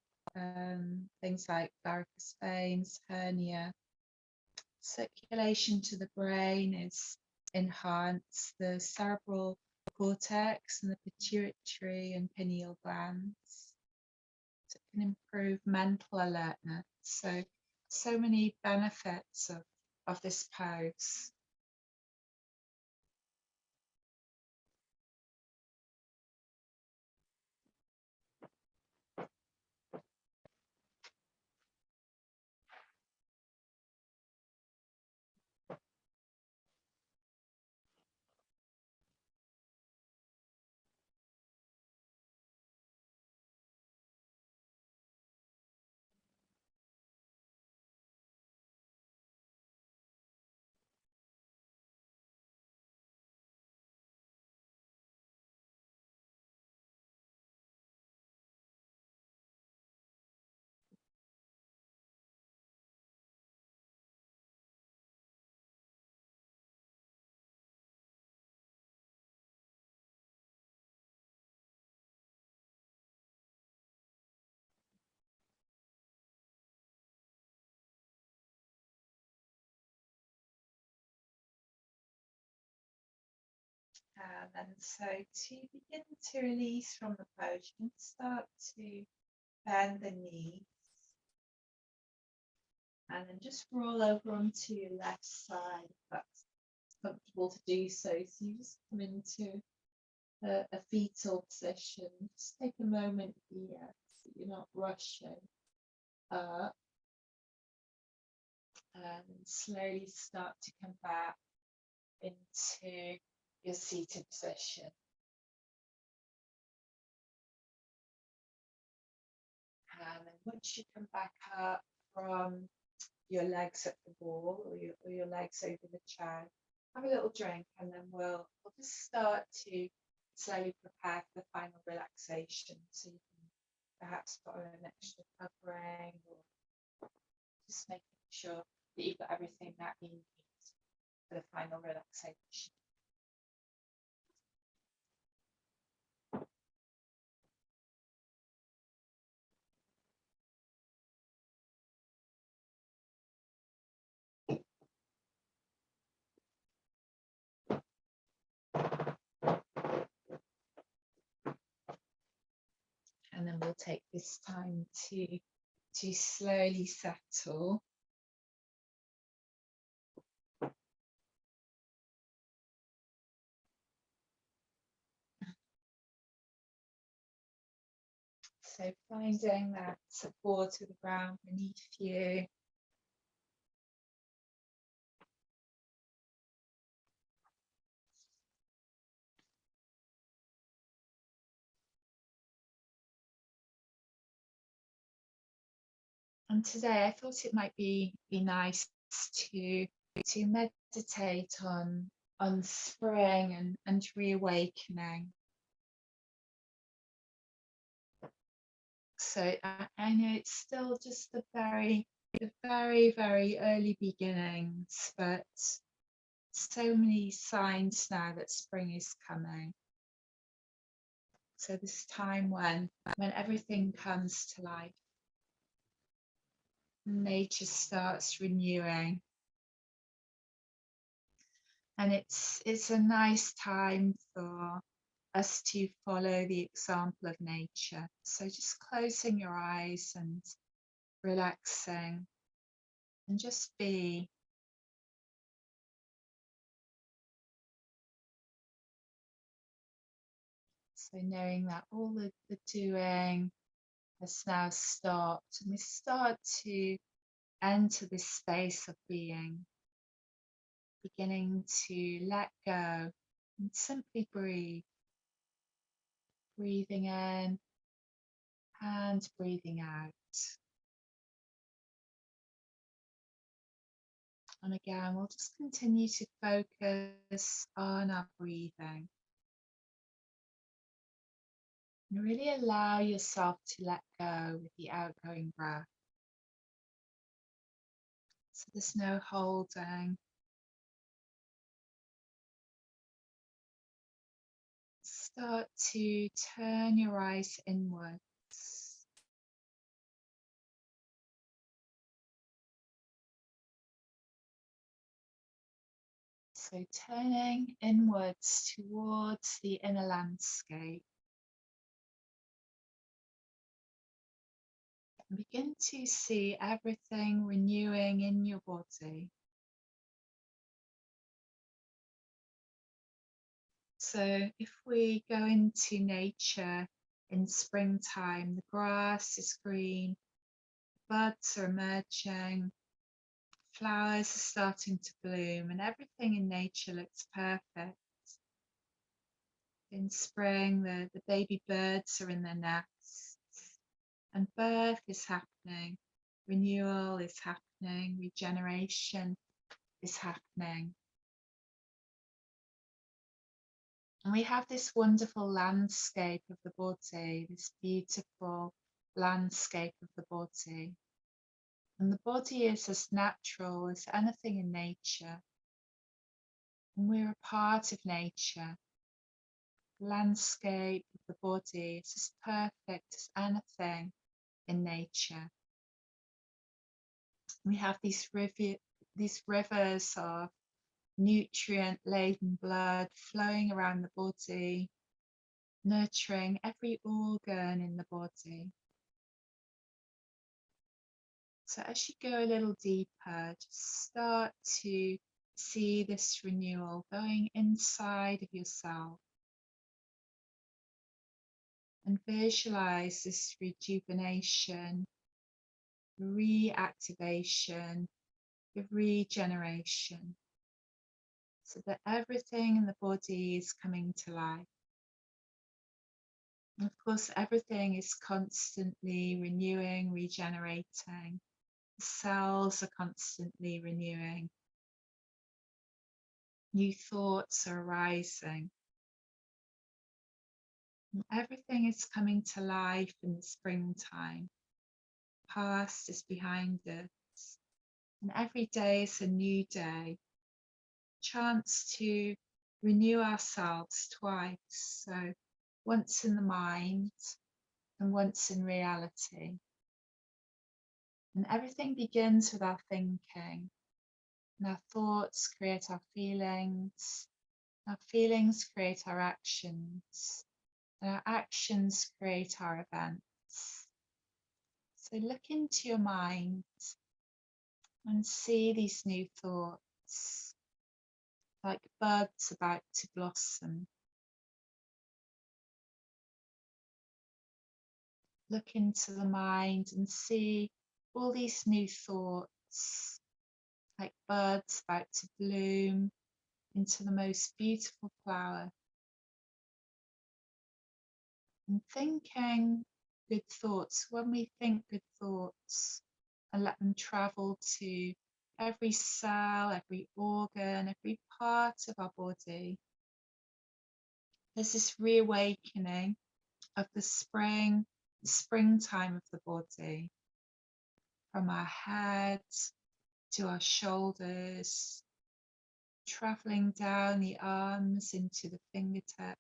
A: things like varicose veins, hernia. Circulation to the brain is enhanced. The cerebral cortex and the pituitary and pineal glands. So it can improve mental alertness. So many benefits of this pose. And so to begin to release from the pose, you can start to bend the knees and then just roll over onto your left side if that's comfortable to do so. So you just come into a fetal position. Just take a moment here so you're not rushing up and slowly start to come back into your seated position. And then once you come back up from your legs at the wall or your legs over the chair, have a little drink, and then we'll just start to slowly prepare for the final relaxation. So you can perhaps put on an extra covering, or just making sure that you've got everything that you need for the final relaxation. And then we'll take this time to slowly settle. So finding that support of the ground beneath you. And today I thought it might be nice to meditate on spring and reawakening. So I know it's still just the very early beginnings, but so many signs now that spring is coming. So this time when everything comes to life, nature starts renewing. And it's a nice time for us to follow the example of nature. So just closing your eyes and relaxing and just be. So knowing that all the doing has now stopped, and we start to enter this space of being, beginning to let go and simply breathe. Breathing in and breathing out. And again, we'll just continue to focus on our breathing. And really allow yourself to let go with the outgoing breath. So there's no holding. Start to turn your eyes inwards. So turning inwards towards the inner landscape. And begin to see everything renewing in your body. So if we go into nature in springtime, the grass is green, buds are emerging, flowers are starting to bloom, and everything in nature looks perfect. In spring, the baby birds are in their nests, and birth is happening, renewal is happening, regeneration is happening. And we have this wonderful landscape of the body, this beautiful landscape of the body. And the body is as natural as anything in nature. And we're a part of nature. The landscape of the body is as perfect as anything in nature. We have these rivers of nutrient-laden blood flowing around the body, nurturing every organ in the body. So as you go a little deeper, just start to see this renewal going inside of yourself and visualize this rejuvenation, reactivation, the regeneration, so that everything in the body is coming to life. And of course, everything is constantly renewing, regenerating. The cells are constantly renewing. New thoughts are arising. And everything is coming to life in the springtime. Past is behind us. And every day is a new day. Chance to renew ourselves twice. So once in the mind and once in reality. And everything begins with our thinking. And our thoughts create our feelings create our actions, and our actions create our events. So look into your mind and see these new thoughts like buds about to blossom. Look into the mind and see all these new thoughts like buds about to bloom into the most beautiful flower. And thinking good thoughts, when we think good thoughts and let them travel to every cell, every organ, every part of our body, there's this reawakening of the springtime of the body, from our head to our shoulders, traveling down the arms into the fingertips.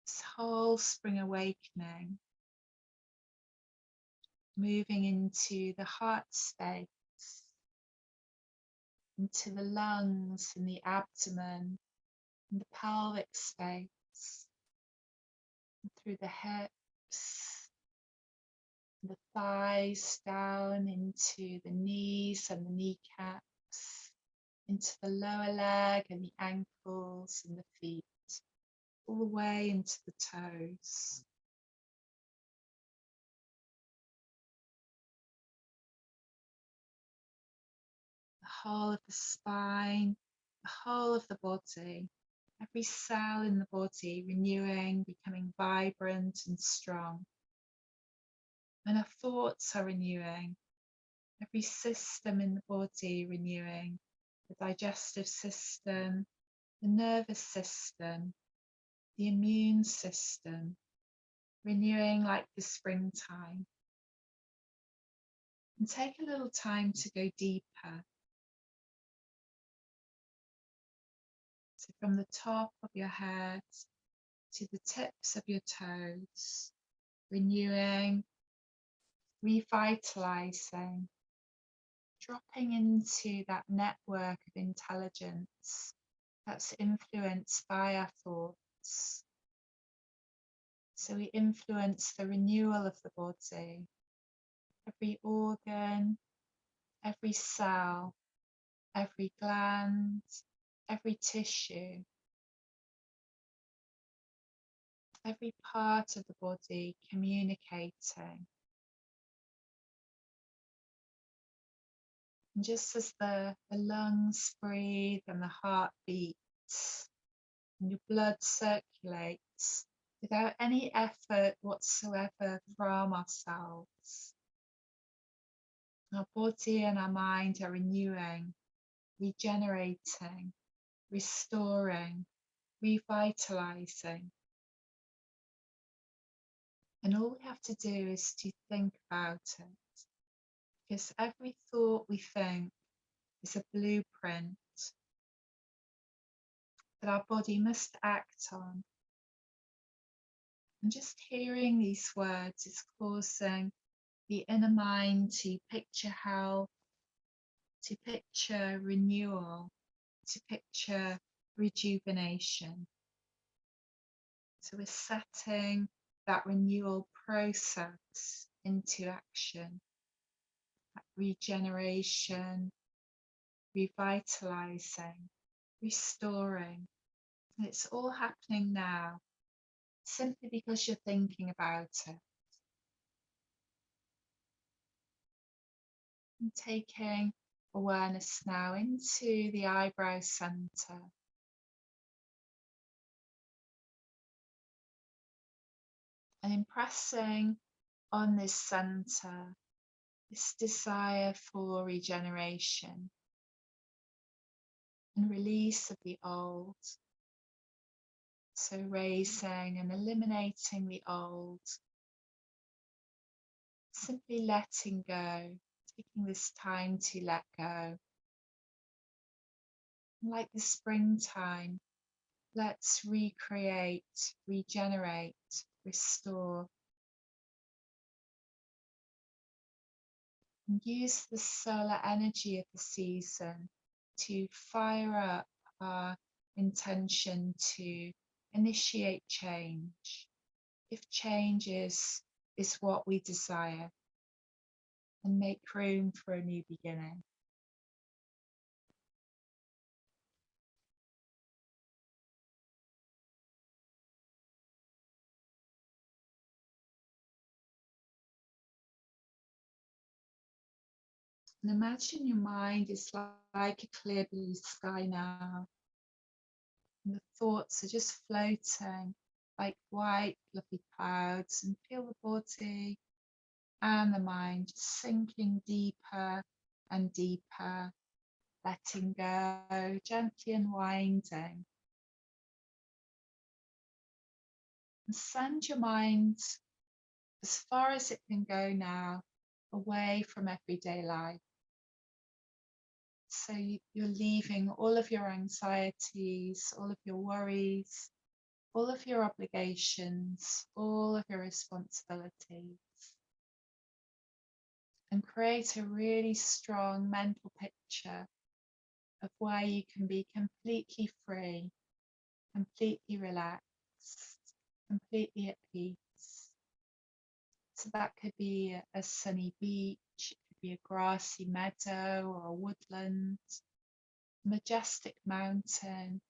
A: This whole spring awakening, moving into the heart space, into the lungs and the abdomen and the pelvic space, and through the hips, the thighs down into the knees and the kneecaps, into the lower leg and the ankles and the feet, all the way into the toes. The whole of the spine, the whole of the body, every cell in the body renewing, becoming vibrant and strong. And our thoughts are renewing, every system in the body renewing, the digestive system, the nervous system, the immune system, renewing like the springtime. And take a little time to go deeper. So from the top of your head to the tips of your toes, renewing, revitalizing, dropping into that network of intelligence that's influenced by our thoughts. So we influence the renewal of the body, every organ, every cell, every gland, every tissue, every part of the body communicating. And just as the lungs breathe and the heart beats and your blood circulates without any effort whatsoever from ourselves, our body and our mind are renewing, regenerating, restoring, revitalizing. And all we have to do is to think about it, because every thought we think is a blueprint that our body must act on. And just hearing these words is causing the inner mind to picture health, to picture renewal, to picture rejuvenation. So we're setting that renewal process into action, that regeneration, revitalizing, restoring. And it's all happening now, simply because you're thinking about it. And taking awareness now into the eyebrow center. And impressing on this center this desire for regeneration and release of the old. So raising and eliminating the old, simply letting go, taking this time to let go. And like the springtime, let's recreate, regenerate, restore. And use the solar energy of the season to fire up our intention to initiate change, if change is what we desire, and make room for a new beginning. And imagine your mind is like a clear blue sky now. And the thoughts are just floating like white, fluffy clouds, and feel the body and the mind just sinking deeper and deeper, letting go, gently unwinding. And send your mind as far as it can go now, away from everyday life. So you're leaving all of your anxieties, all of your worries, all of your obligations, all of your responsibilities, and create a really strong mental picture of where you can be completely free, completely relaxed, completely at peace. So that could be a sunny beach, it could be a grassy meadow or a woodland, majestic mountain,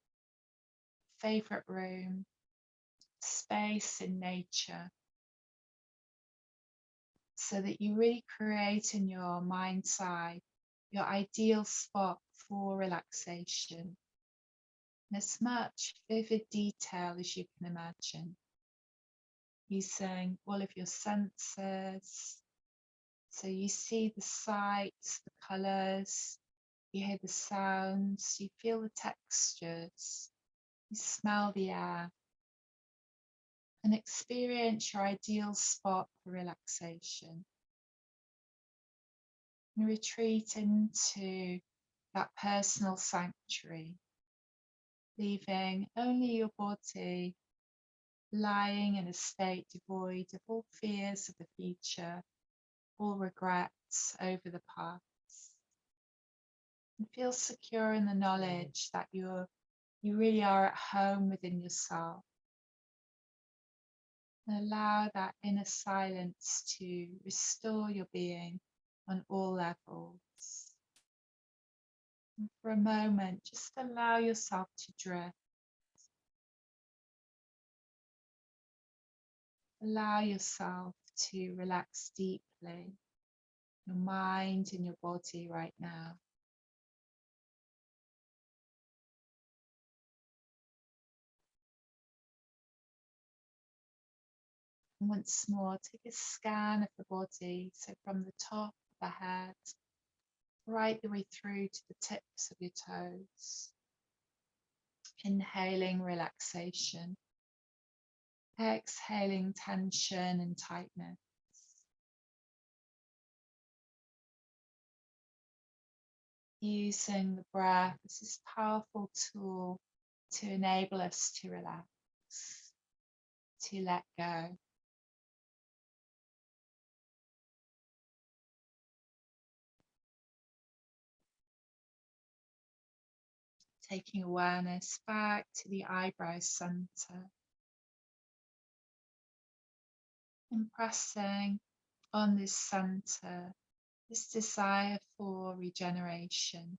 A: favorite room, space in nature, so that you really create in your mind's eye your ideal spot for relaxation in as much vivid detail as you can imagine, using all of your senses. So you see the sights, the colours, you hear the sounds, you feel the textures, you smell the air, and experience your ideal spot for relaxation. And retreat into that personal sanctuary, leaving only your body lying in a state devoid of all fears of the future, all regrets over the past. And feel secure in the knowledge that you really are at home within yourself. And allow that inner silence to restore your being on all levels. And for a moment, just allow yourself to drift. Allow yourself to relax deeply, your mind and your body right now. And once more, take a scan of the body. So from the top of the head, right the way through to the tips of your toes. Inhaling relaxation. Exhaling tension and tightness. Using the breath as this powerful tool to enable us to relax, to let go. Taking awareness back to the eyebrow center, impressing on this center, this desire for regeneration,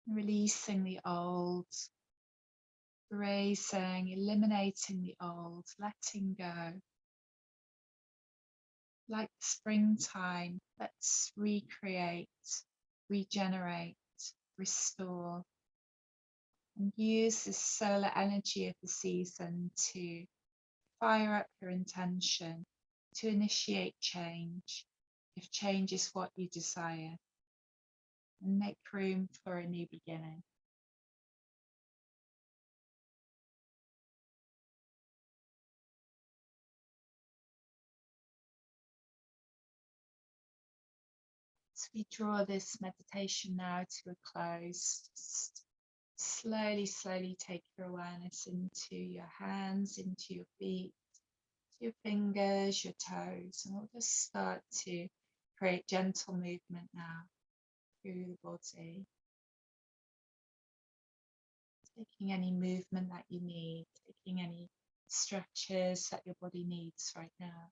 A: releasing the old, erasing, eliminating the old, letting go. Like springtime, let's recreate, regenerate, restore, and use this solar energy of the season to fire up your intention to initiate change, if change is what you desire, and make room for a new beginning. As we draw this meditation now to a close, just slowly take your awareness into your hands, into your feet, your fingers, your toes, and we'll just start to create gentle movement now through the body. Taking any movement that you need, taking any stretches that your body needs right now.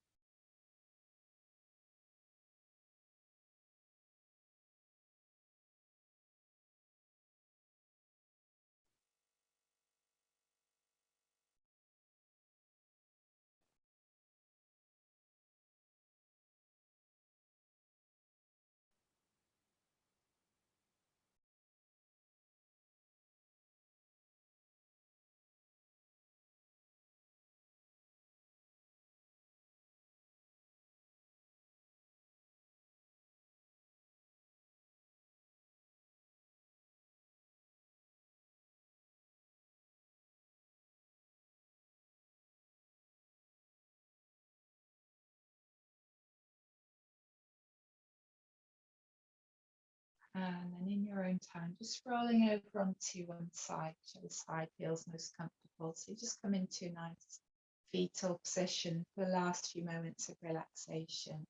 A: And then in your own time, just rolling over onto one side, whichever side feels most comfortable. So you just come into a nice fetal position for the last few moments of relaxation.